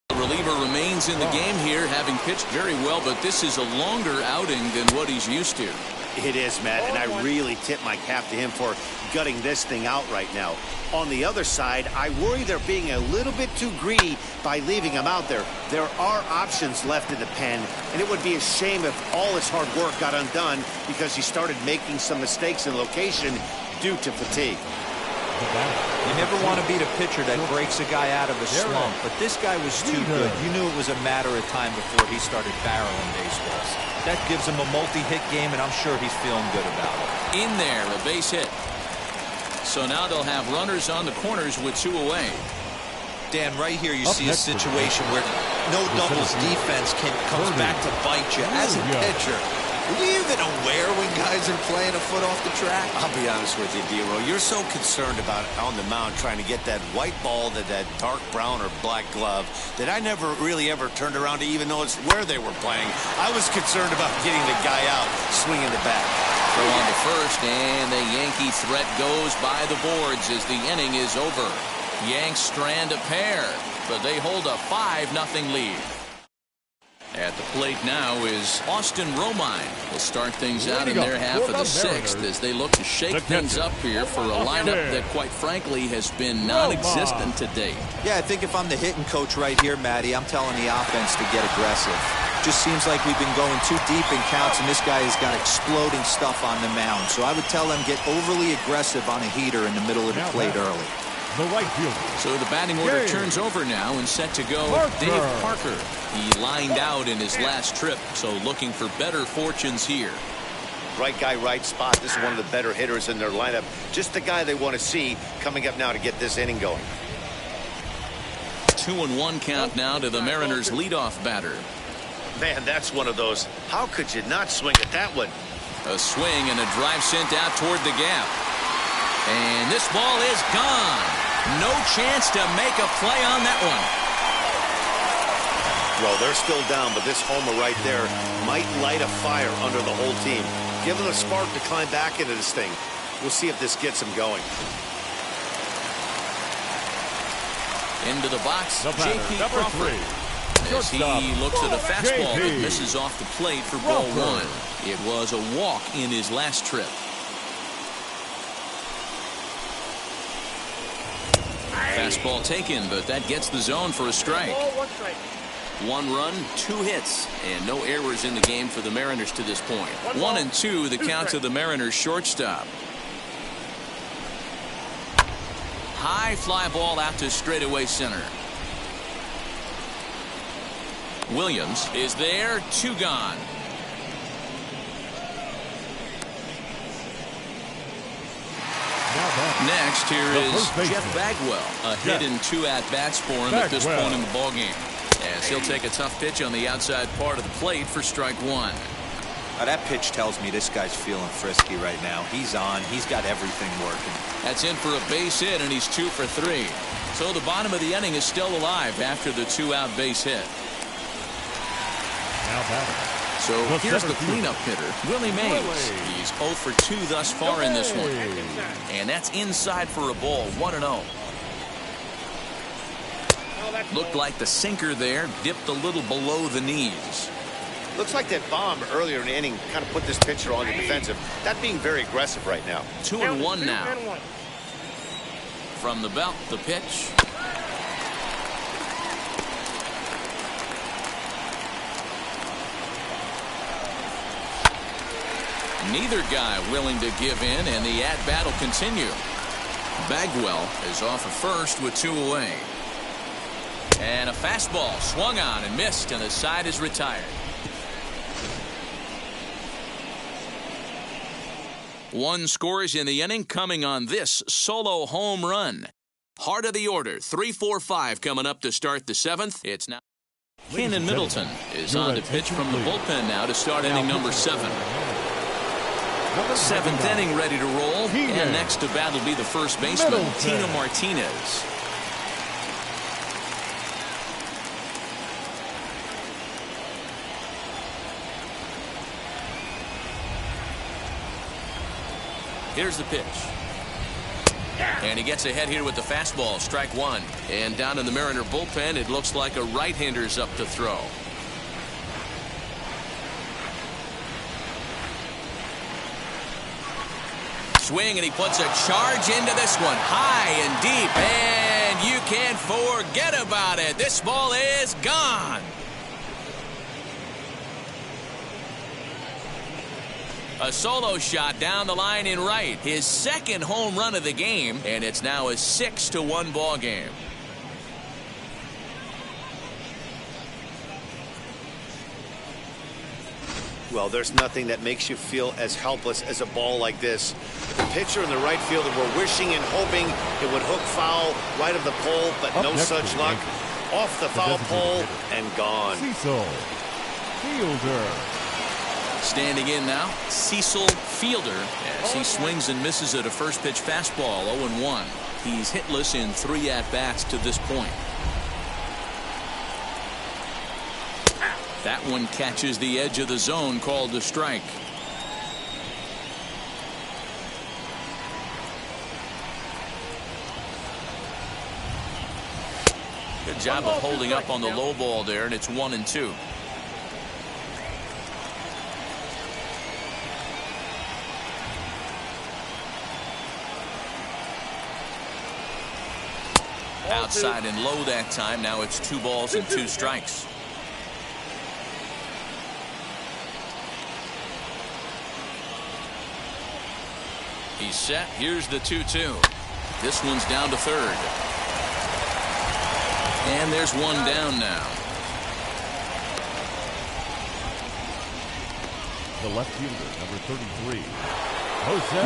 Speaker 1: the reliever remains in the game here, having pitched very well, but this is a longer outing than what he's used to.
Speaker 3: It is, Matt, and I really tip my cap to him for gutting this thing out right now. On the other side, I worry they're being a little bit too greedy by leaving him out there. There are options left in the pen, and it would be a shame if all his hard work got undone because he started making some mistakes in location due to fatigue.
Speaker 2: You never want to beat a pitcher that breaks a guy out of a slump, but this guy was too good. You knew it was a matter of time before he started barreling baseballs. That gives him a multi-hit game, and I'm sure he's feeling good about it.
Speaker 1: In there, a base hit. So now they'll have runners on the corners with 2 away.
Speaker 2: Dan, right here you see a situation where no doubles defense comes back to bite you. As a pitcher, are you even aware when guys are playing a foot off the track?
Speaker 3: I'll be honest with you, D-Roll. You're so concerned about on the mound trying to get that white ball to that dark brown or black glove that I never really ever turned around to even notice where they were playing. I was concerned about getting the guy out, swinging the bat.
Speaker 1: Throw on to first, and the Yankee threat goes by the boards as the inning is over. Yanks strand a pair, but they hold a 5-0 lead. At the plate now is Austin Romine. Will start things out in their half of the 6th as they look to shake things up here for a lineup that, quite frankly, has been non-existent to date.
Speaker 2: Yeah, I think if I'm the hitting coach right here, Matty, I'm telling the offense to get aggressive. Just seems like we've been going too deep in counts, and this guy has got exploding stuff on the mound. So I would tell them get overly aggressive on a heater in the middle of the plate early.
Speaker 4: The right fielder.
Speaker 1: So the batting order turns over now and set to go Dave Parker. He lined out in his last trip, so looking for better fortunes here.
Speaker 3: Right guy, right spot. This is one of the better hitters in their lineup. Just the guy they want to see coming up now to get this inning going.
Speaker 1: 2-1 count now to the Mariners' leadoff batter.
Speaker 3: Man, that's one of those. How could you not swing at that one?
Speaker 1: A swing and a drive sent out toward the gap. And this ball is gone. No chance to make a play on that one.
Speaker 3: Well, they're still down, but this homer right there might light a fire under the whole team. Give them a spark to climb back into this thing. We'll see if this gets them going.
Speaker 1: Into the box, J.P.
Speaker 4: Number
Speaker 1: Crawford.
Speaker 4: 3.
Speaker 1: As he looks at a fastball that misses off the plate for ball 1. It was a walk in his last trip. Fastball taken, but that gets the zone for a strike. 1 run, 2 hits, and no errors in the game for the Mariners to this point. 1-2, the count to the Mariners shortstop. High fly ball out to straightaway center. Williams is there, 2 gone. Next, here is Jeff Bagwell. A hit and 2 at-bats for him at this point in the ballgame. As he'll take a tough pitch on the outside part of the plate for strike 1.
Speaker 2: That pitch tells me this guy's feeling frisky right now. He's on. He's got everything working.
Speaker 1: That's in for a base hit, and he's 2 for 3. So the bottom of the inning is still alive after the 2-out base hit.
Speaker 4: Now batting.
Speaker 1: So here's the cleanup hitter, Willie Mays. He's 0 for 2 thus far in this one. And that's inside for a ball, 1-0. Looked like the sinker there dipped a little below the knees.
Speaker 3: Looks like that bomb earlier in the inning kind of put this pitcher on the defensive. That being very aggressive right now.
Speaker 1: 2-1 now. From the belt, the pitch. Neither guy willing to give in, and the at-bat will continue. Bagwell is off at first with 2 away. And a fastball swung on and missed, and the side is retired. One scores in the inning coming on this solo home run. Heart of the order, 3-4-5 coming up to start the 7th. It's now Kenan Middleton is on to pitch from the bullpen now to start inning number 7. 7th inning ready to roll. And next to bat will be the first baseman, Tino Martinez. Here's the pitch. And he gets ahead here with the fastball, strike 1. And down in the Mariner bullpen, it looks like a right-hander's up to throw. Swing, and he puts a charge into this one, high and deep, and you can't forget about it. This ball is gone. A solo shot down the line in right. His second home run of the game, and it's now a 6-1 ball game.
Speaker 3: Well, there's nothing that makes you feel as helpless as a ball like this. The pitcher and the right fielder were wishing and hoping it would hook foul right of the pole, but no such luck. Off the foul pole and gone.
Speaker 4: Cecil Fielder.
Speaker 1: Standing in now, Cecil Fielder, as he swings and misses at a first pitch fastball, 0-1. He's hitless in 3 at-bats to this point. That one catches the edge of the zone, called a strike. Good job of holding up on the low ball there, and it's 1-2. Outside and low that time. Now it's 2 balls and 2 strikes. He's set. Here's the 2-2. This one's down to third. And there's one down now.
Speaker 4: The left fielder, number 33.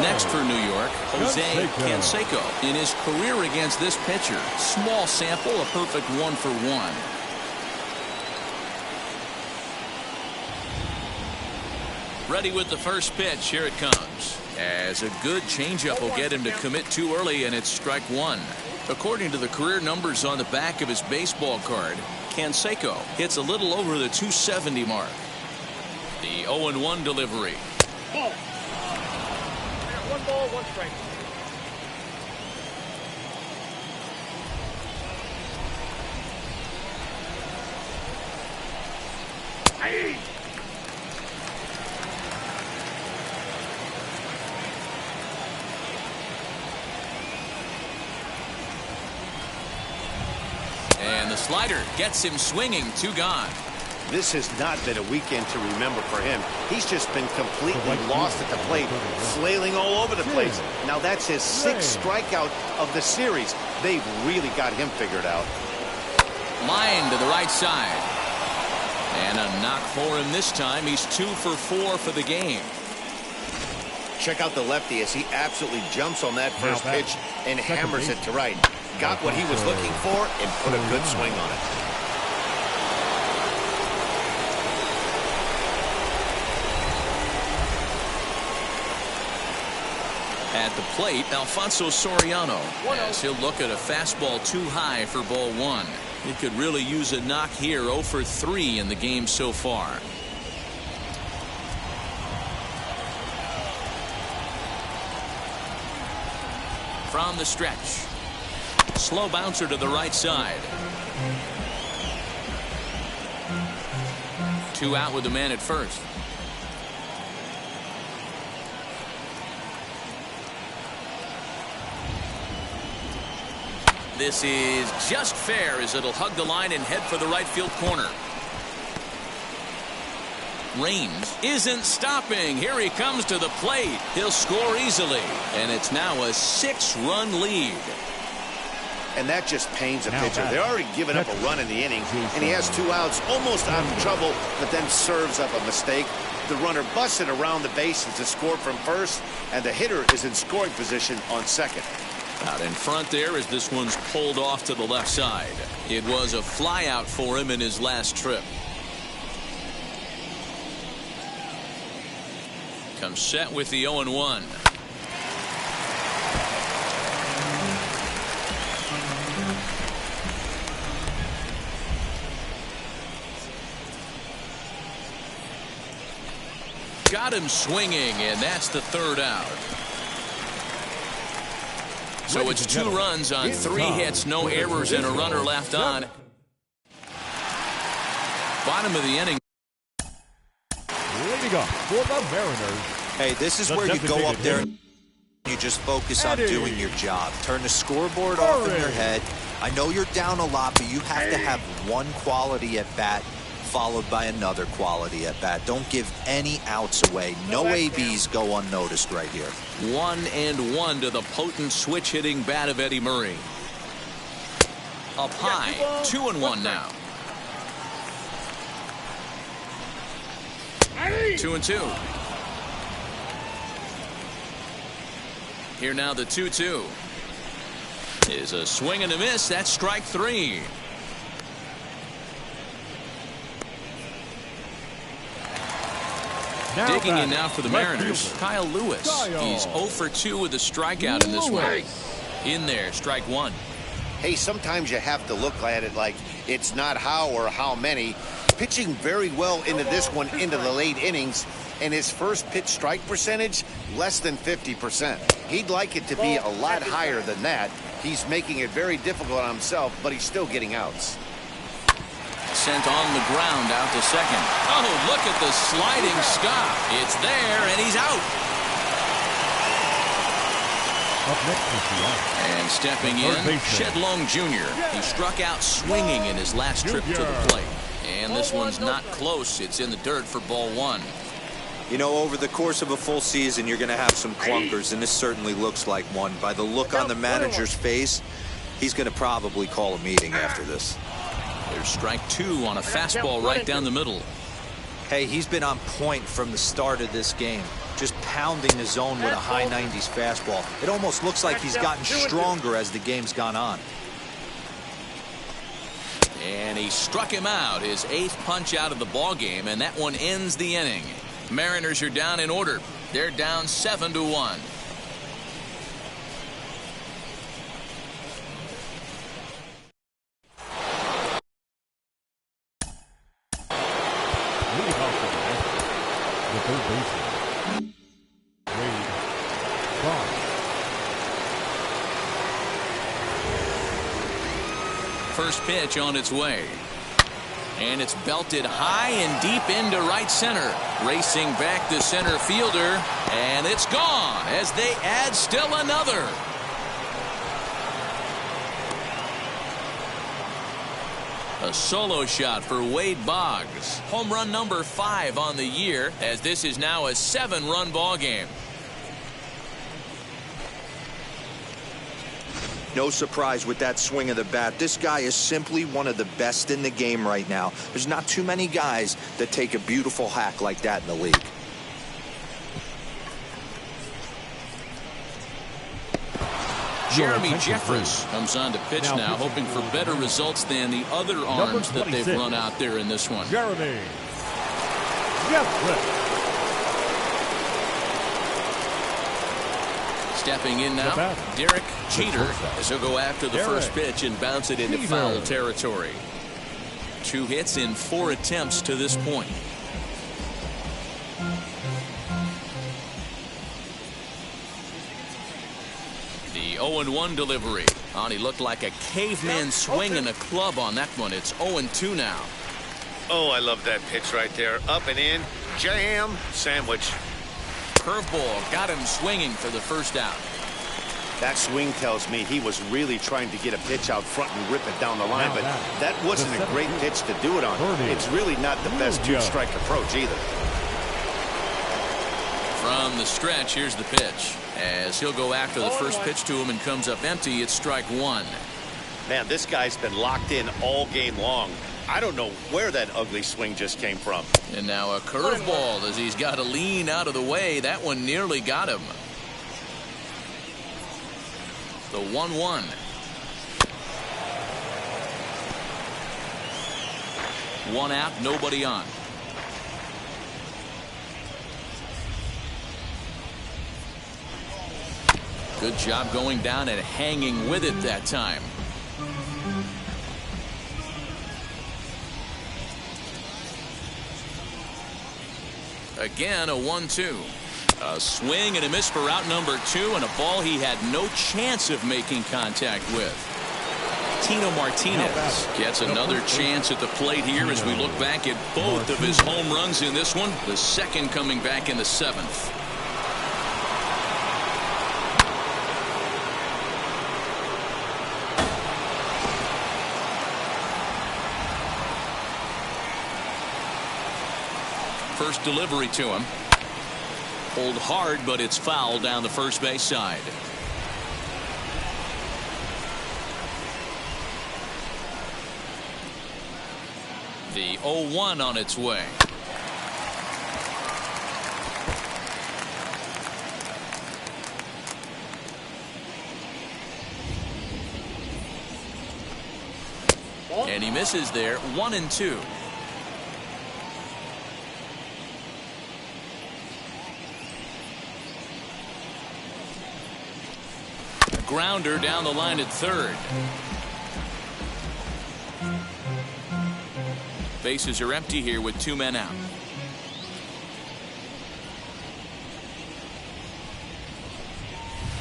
Speaker 1: Next for New York, Jose Canseco. In his career against this pitcher, small sample, a perfect 1-for-1. Ready with the first pitch. Here it comes. As a good changeup will get him to commit too early, and it's strike 1. According to the career numbers on the back of his baseball card, Canseco hits a little over the 270 mark. The 0-1 delivery.
Speaker 5: Ball. 1 ball, 1 strike. Aye.
Speaker 1: And the slider gets him swinging, 2 gone.
Speaker 3: This has not been a weekend to remember for him. He's just been completely lost at the plate, flailing all over the place. Now that's his 6th strikeout of the series. They've really got him figured out.
Speaker 1: Line to the right side. And a knock for him this time. He's 2 for 4 for the game.
Speaker 3: Check out the lefty as he absolutely jumps on that first pitch and hammers it to right. Got what he was looking for and put a good swing on it.
Speaker 1: At the plate, Alfonso Soriano, as he'll look at a fastball too high for ball one. He could really use a knock here. 0 for 3 in the game so far. From the stretch. Slow bouncer to the right side. 2 out with the man at first. This is just fair as it'll hug the line and head for the right field corner. Raines isn't stopping. Here he comes to the plate. He'll score easily. And it's now a 6-run lead.
Speaker 3: And that just pains a pitcher. They're already given up a run in the inning, and he has 2 outs, almost out of trouble, but then serves up a mistake. The runner busted around the bases to score from first, and the hitter is in scoring position on second.
Speaker 1: Out in front there as this one's pulled off to the left side. It was a fly out for him in his last trip. Comes set with the 0-1. Got him swinging, and that's the 3rd out. So it's 2 runs on 3 hits, no errors, and a runner left on. Bottom of the inning.
Speaker 4: Leading up for the Mariners.
Speaker 2: Hey, this is where you go up there and you just focus on doing your job. Turn the scoreboard off in your head. I know you're down a lot, but you have to have one quality at bat followed by another quality at bat. Don't give any outs away. No ABs go unnoticed right here.
Speaker 1: 1-1 to the potent switch hitting bat of Eddie Murray. Up high, 2-1 now. 2-2. Here now the 2-2. Is a swing and a miss. That's strike 3. Digging in now for the Mariners, Kyle Lewis. He's 0 for 2 with a strikeout in this one. In there, strike 1.
Speaker 3: Hey, sometimes you have to look at it like it's not how or how many. Pitching very well into this one, into the late innings, and his first pitch strike percentage, less than 50%. He'd like it to be a lot higher than that. He's making it very difficult on himself, but he's still getting outs.
Speaker 1: Sent on the ground out to second. Oh, look at the sliding stop. It's there, and he's out.
Speaker 4: Up next is the out.
Speaker 1: And stepping in, Shedlong Jr. He struck out swinging in his last trip to the plate. And this one's not close. It's in the dirt for ball 1.
Speaker 2: You know, over the course of a full season, you're going to have some clunkers, and this certainly looks like one. By the look on the manager's face, he's going to probably call a meeting after this.
Speaker 1: There's strike 2 on a fastball right down the middle.
Speaker 2: Hey, he's been on point from the start of this game. Just pounding the zone with a high 90s fastball. It almost looks like he's gotten stronger as the game's gone on.
Speaker 1: And he struck him out, his 8th punch out of the ball game, and that one ends the inning. Mariners are down in order. They're down 7-1.
Speaker 4: The third baseman, Wade Boggs.
Speaker 1: First pitch on its way. And it's belted high and deep into right center. Racing back the center fielder. And it's gone as they add still another. A solo shot for Wade Boggs. Home run number 5 on the year, as this is now a 7-run ball game.
Speaker 2: No surprise with that swing of the bat. This guy is simply one of the best in the game right now. There's not too many guys that take a beautiful hack like that in the league.
Speaker 1: Jeremy Jeffress comes on to pitch now, hoping for better results than the other arms that they've run out there in this one.
Speaker 4: Jeremy Jeffress.
Speaker 1: Stepping in now, Derek Jeter, as he'll go after the first pitch and bounce it into foul territory. 2 hits in 4 attempts to this point. The 0-1 delivery. He looked like a caveman swinging a club on that one. It's 0-2 now.
Speaker 3: Oh, I love that pitch right there. Up and in, jam, sandwich.
Speaker 1: Curveball got him swinging for the first out.
Speaker 3: That swing tells me he was really trying to get a pitch out front and rip it down the line, but that wasn't a great pitch to do it on. It's really not the best 2-strike approach either.
Speaker 1: From the stretch, here's the pitch. As he'll go after the first pitch to him and comes up empty, it's strike 1.
Speaker 3: Man, this guy's been locked in all game long. I don't know where that ugly swing just came from.
Speaker 1: And now a curveball as he's got to lean out of the way. That one nearly got him. The 1-1. One out, nobody on. Good job going down and hanging with it that time. Again, a 1-2. A swing and a miss for out number 2, and a ball he had no chance of making contact with. Tino Martinez gets another chance at the plate here as we look back at both of his home runs in this one. The second coming back in the 7th. First delivery to him. Pulled hard, but it's foul down the first base side. The 0-1 on its way. And he misses there. 1-2. Grounder down the line at third. Bases are empty here with 2 men out.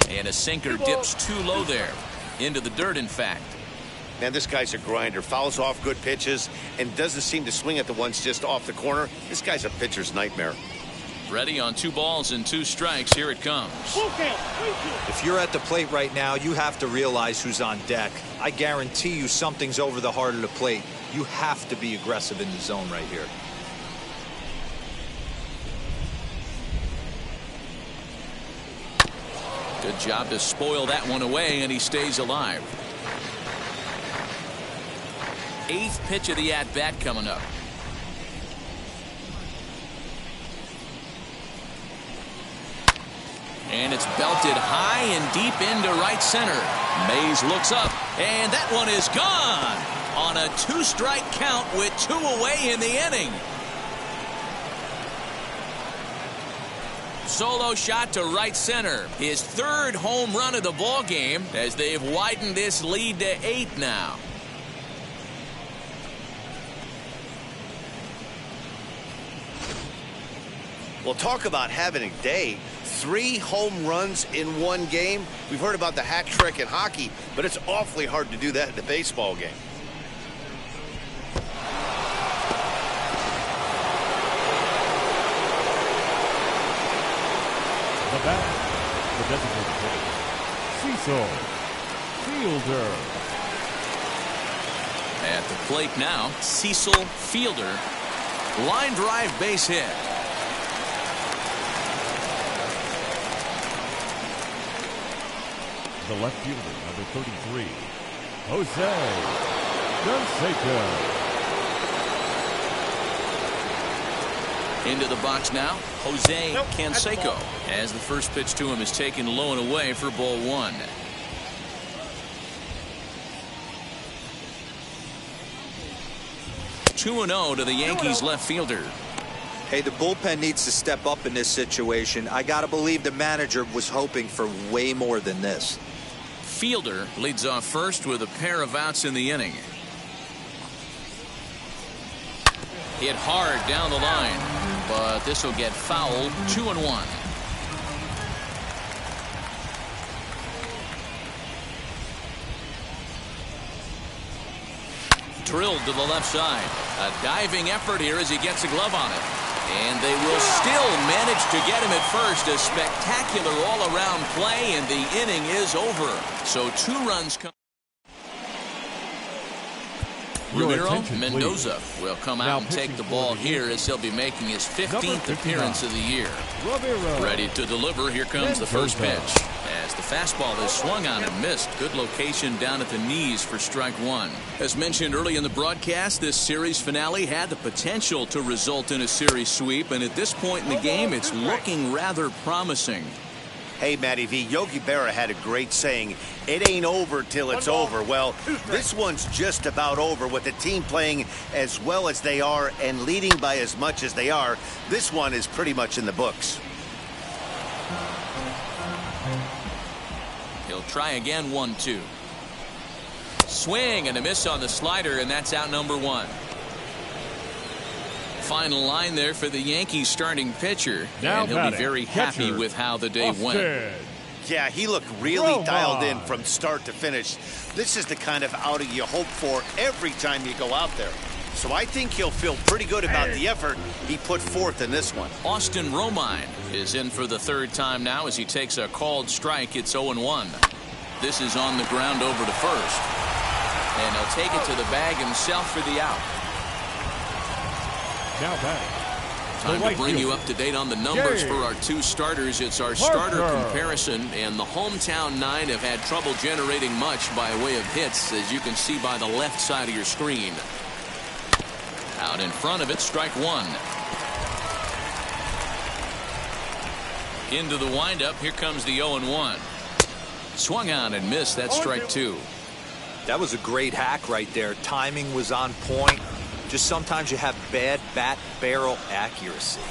Speaker 1: And a sinker dips too low there. Into the dirt, in fact.
Speaker 3: Man, this guy's a grinder. Fouls off good pitches and doesn't seem to swing at the ones just off the corner. This guy's a pitcher's nightmare.
Speaker 1: Ready on 2 balls and 2 strikes. Here it comes.
Speaker 2: If you're at the plate right now, you have to realize who's on deck. I guarantee you something's over the heart of the plate. You have to be aggressive in the zone right here.
Speaker 1: Good job to spoil that one away, and he stays alive. 8th pitch of the at-bat coming up. And it's belted high and deep into right center. Mays looks up, and that one is gone on a 2-strike count with 2 away in the inning. Solo shot to right center. His 3rd home run of the ball game as they've widened this lead to 8 now.
Speaker 3: Well, talk about having a day. 3 home runs in 1 game. We've heard about the hat trick in hockey, but it's awfully hard to do that in a baseball game.
Speaker 4: The bat, the designated hitter, Cecil Fielder.
Speaker 1: At the plate now, Cecil Fielder. Line drive base hit.
Speaker 4: The left fielder, number 33, Jose Canseco.
Speaker 1: Into the box now, Jose Canseco, as the first pitch to him is taken low and away for ball 1. Two 2-0 to the Yankees left fielder.
Speaker 2: Hey, the bullpen needs to step up in this situation. I got to believe the manager was hoping for way more than this.
Speaker 1: Fielder leads off first with a pair of outs in the inning. Hit hard down the line, but this will get fouled. 2-1. Drilled to the left side. A diving effort here as he gets a glove on it. And they will still manage to get him at first. A spectacular all-around play, and the inning is over. So 2 runs come. Ramiro Mendoza will come out and take the ball here as he'll be making his 15th appearance of the year. Ready to deliver. Here comes the first pitch. As the fastball is swung on and missed. Good location down at the knees for strike 1. As mentioned early in the broadcast, this series finale had the potential to result in a series sweep, and at this point in the game, it's looking rather promising.
Speaker 3: Hey, Matty V, Yogi Berra had a great saying, it ain't over till it's over. Well, this one's just about over with the team playing as well as they are and leading by as much as they are. This one is pretty much in the books.
Speaker 1: He'll try again. 1-2. Swing and a miss on the slider, and that's out number 1. Final line there for the Yankees starting pitcher, and he'll be very happy with how the day went.
Speaker 3: Yeah, he looked really dialed in from start to finish. This is the kind of outing you hope for every time you go out there. So I think he'll feel pretty good about the effort he put forth in this one.
Speaker 1: Austin Romine is in for the 3rd time now as he takes a called strike. It's 0-1. This is on the ground over to first, and he'll take it to the bag himself for the out.
Speaker 4: Now back.
Speaker 1: Time to bring you up to date on the numbers for our 2 starters. It's our starter comparison, and the hometown 9 have had trouble generating much by way of hits, as you can see by the left side of your screen. Out in front of it, strike 1. Into the windup, here comes the 0-1. Swung on and missed. That's strike 2.
Speaker 2: That was a great hack right there. Timing was on point. Just sometimes you have bad bat barrel accuracy.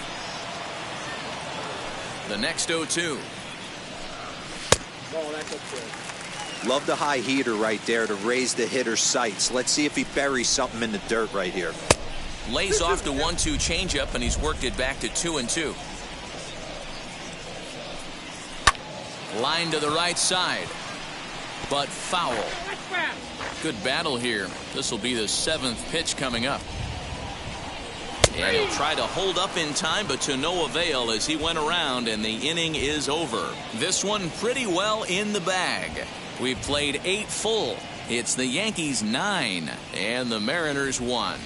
Speaker 1: The next 0-2.
Speaker 2: Love the high heater right there to raise the hitter's sights. Let's see if he buries something in the dirt right here.
Speaker 1: Lays off the 1-2 changeup, and he's worked it back to 2-2. Line to the right side, but foul. Good battle here. This will be the 7th pitch coming up. And he'll try to hold up in time, but to no avail as he went around, and the inning is over. This one pretty well in the bag. We played 8 full. It's the Yankees 9 and the Mariners 1.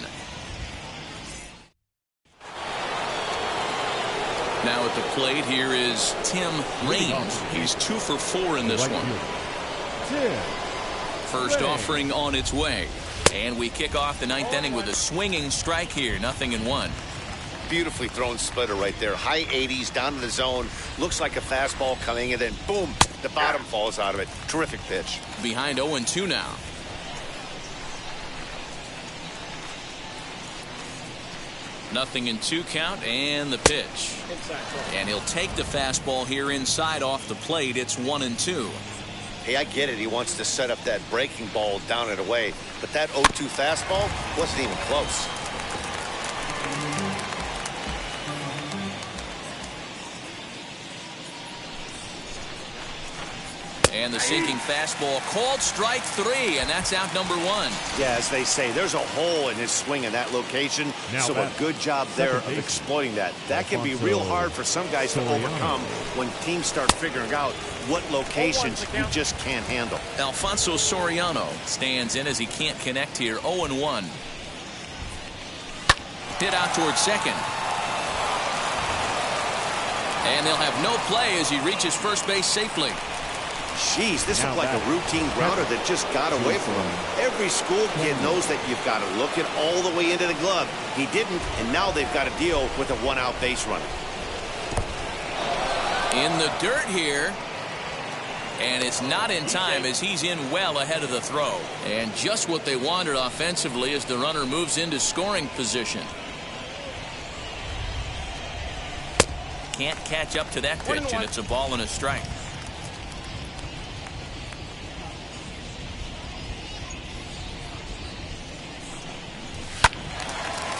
Speaker 1: Now at the plate here is Tim Raines. He's 2 for 4 in this one. First offering on its way. And we kick off the 9th inning with a swinging strike here. 0-1.
Speaker 3: Beautifully thrown splitter right there. High 80s down in the zone. Looks like a fastball coming, and then boom, the bottom falls out of it. Terrific pitch.
Speaker 1: Behind 0-2 now. Nothing in 2 count, and the pitch. And he'll take the fastball here inside off the plate. It's 1-2.
Speaker 3: Hey, I get it. He wants to set up that breaking ball down and away, but that 0-2 fastball wasn't even close.
Speaker 1: And the sinking fastball called strike 3, and that's out number 1.
Speaker 3: Yeah, as they say, there's a hole in his swing in that location, so a good job there of exploiting that. That can be real hard for some guys to overcome when teams start figuring out what locations you just can't handle.
Speaker 1: Alfonso Soriano stands in as he can't connect here. 0-1. Hit out towards second. And they'll have no play as he reaches first base safely.
Speaker 3: Jeez, this looked like a routine grounder that just got away from him. Every school kid knows that you've got to look it all the way into the glove. He didn't, and now they've got to deal with a 1-out base runner.
Speaker 1: In the dirt here. And it's not in time as he's in well ahead of the throw. And just what they wanted offensively as the runner moves into scoring position. can't catch up to that pitch, and it's a ball and a strike.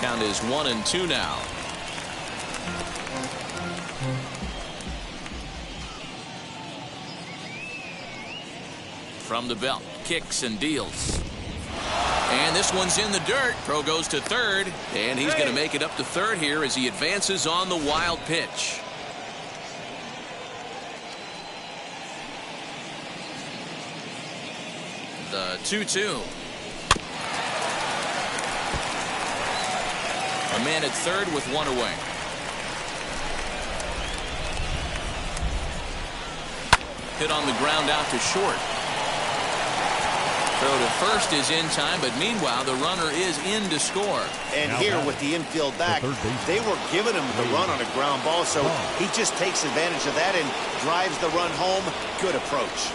Speaker 1: Count is 1-2 now. From the belt, kicks and deals. And this one's in the dirt. Pro goes to third, and he's going to make it up to third here as he advances on the wild pitch. The 2-2. A man at third with one away. Hit on the ground out to short. Throw to first is in time, but meanwhile the runner is in to score.
Speaker 3: And here with the infield back, they were giving him the run on a ground ball, so he just takes advantage of that and drives the run home. Good approach.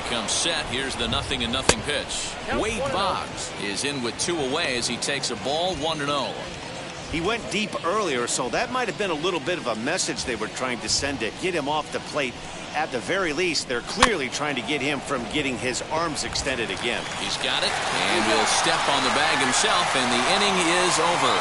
Speaker 1: Becomes set. Here's the 0-0 pitch. Wade Boggs is in with two away as he takes a ball 1-0.
Speaker 3: He went deep earlier, so that might have been a little bit of a message they were trying to send to get him off the plate. At the very least, they're clearly trying to get him from getting his arms extended again.
Speaker 1: He's got it, and will step on the bag himself, and the inning is over.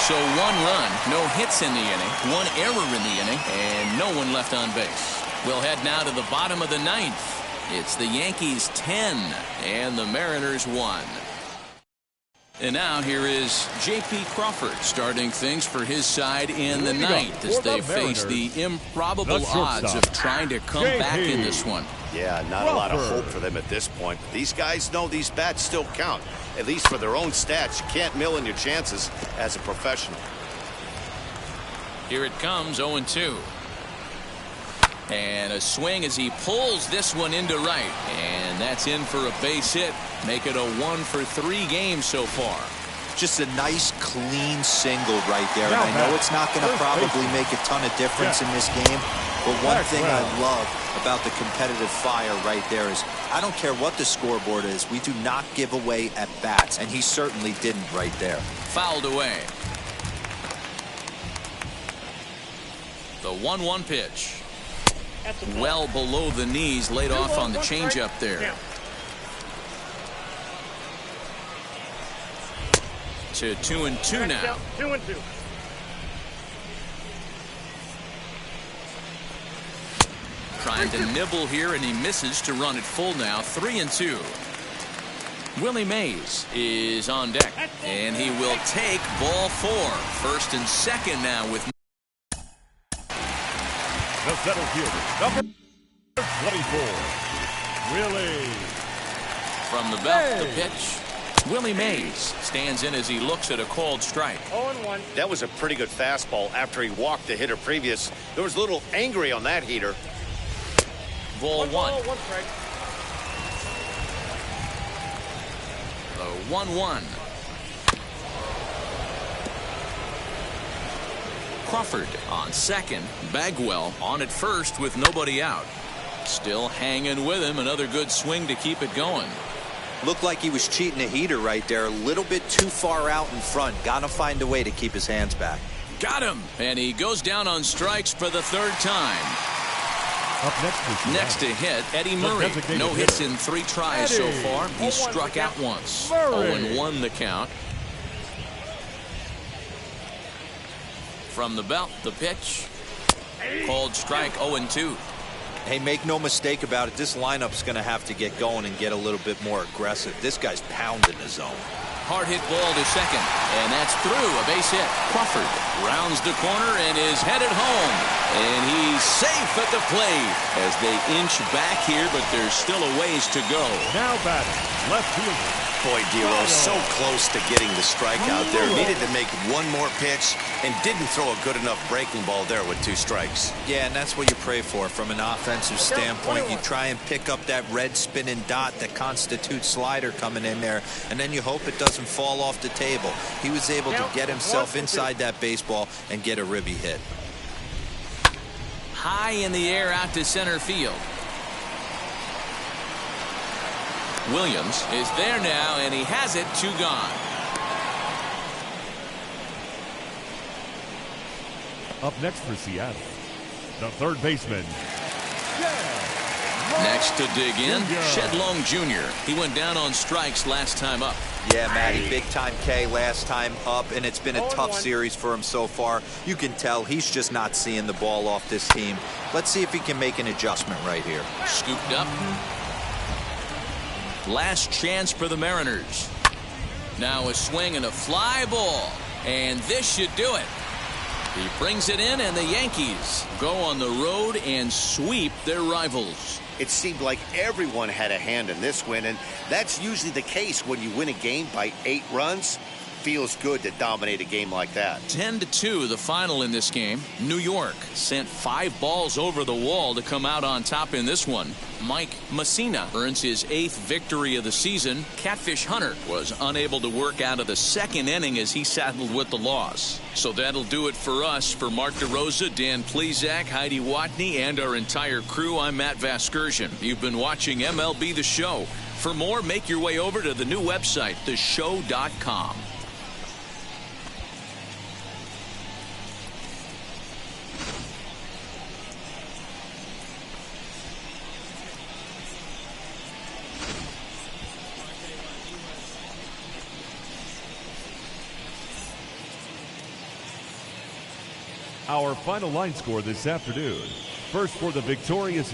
Speaker 1: So 1 run, no hits in the inning, 1 error in the inning, and no one left on base. We'll head now to the bottom of the 9th. It's the Yankees 10 and the Mariners 1. And now here is J.P. Crawford starting things for his side in the 9th as they face the improbable odds of trying to come back in this one.
Speaker 3: Yeah, not a lot of hope for them at this point. But these guys know these bats still count, at least for their own stats. You can't mill in your chances as a professional.
Speaker 1: Here it comes, 0-2. And a swing as he pulls this one into right. And that's in for a base hit. Make it a 1-for-3 game so far.
Speaker 2: Just a nice, clean single right there. And I know it's not going to probably make a ton of difference in this game. But one thing I love about the competitive fire right there is I don't care what the scoreboard is. We do not give away at bats. And he certainly didn't right there.
Speaker 1: Fouled away. The 1-1 pitch. Well below the knees, laid off on the changeup there. To 2-2 now.
Speaker 5: 2-2.
Speaker 1: Trying to nibble here, and he misses to run it full now. 3-2. Willie Mays is on deck, and he will take ball 4. First and second now with
Speaker 4: the center fielder, number 24, Willie.
Speaker 1: From the belt, the pitch. Willie Mays stands in as he looks at a called strike.
Speaker 5: 0-1.
Speaker 3: That was a pretty good fastball after he walked the hitter previous. There was a little angry on that heater.
Speaker 1: Ball 1.
Speaker 5: 1 strike.
Speaker 1: The 1-1. Crawford on second. Bagwell on at first with nobody out. Still hanging with him. Another good swing to keep it going.
Speaker 2: Looked like he was cheating a heater right there. A little bit too far out in front. Got to find a way to keep his hands back.
Speaker 1: Got him. And he goes down on strikes for the 3rd time.
Speaker 4: Up
Speaker 1: next to hit, Eddie Murray. No hits in 3 tries so far. He struck out once. 0-1 the count. From the belt, the pitch. Called strike, 0-2.
Speaker 2: Hey, make no mistake about it. This lineup's going to have to get going and get a little bit more aggressive. This guy's pounding the zone.
Speaker 1: Hard hit ball to second, and that's through. A base hit. Crawford rounds the corner and is headed home. And he's safe at the plate as they inch back here, but there's still a ways to go.
Speaker 4: Now batting, left fielder.
Speaker 3: Boy, Dero, so close to getting the strikeout there. Needed to make one more pitch and didn't throw a good enough breaking ball there with 2 strikes.
Speaker 2: Yeah, and that's what you pray for from an offensive standpoint. You try and pick up that red spinning dot that constitutes slider coming in there, and then you hope it doesn't fall off the table. He was able to get himself inside that baseball and get a ribby hit.
Speaker 1: High in the air out to center field. Williams is there now, and he has it. 2 gone.
Speaker 4: Up next for Seattle, the third baseman.
Speaker 1: Next to dig in, Shedlong Jr. He went down on strikes last time up.
Speaker 2: Yeah, Matty, big time K last time up, and it's been a tough series for him so far. You can tell he's just not seeing the ball off this team. Let's see if he can make an adjustment right here.
Speaker 1: Scooped up. Last chance for the Mariners. Now a swing and a fly ball, and this should do it. He brings it in, and the Yankees go on the road and sweep their rivals.
Speaker 3: It seemed like everyone had a hand in this win, and that's usually the case when you win a game by 8 runs. Feels good to dominate a game like that.
Speaker 1: 10-2 the final in this game. New York sent 5 balls over the wall to come out on top in this one. Mike Messina earns his 8th victory of the season. Catfish Hunter was unable to work out of the second inning as he saddled with the loss. So that'll do it for us. For Mark DeRosa, Dan Plesac, Heidi Watney, and our entire crew, I'm Matt Vasgersian. You've been watching MLB The Show. For more, make your way over to the new website, theshow.com.
Speaker 4: Our final line score this afternoon. First for the victorious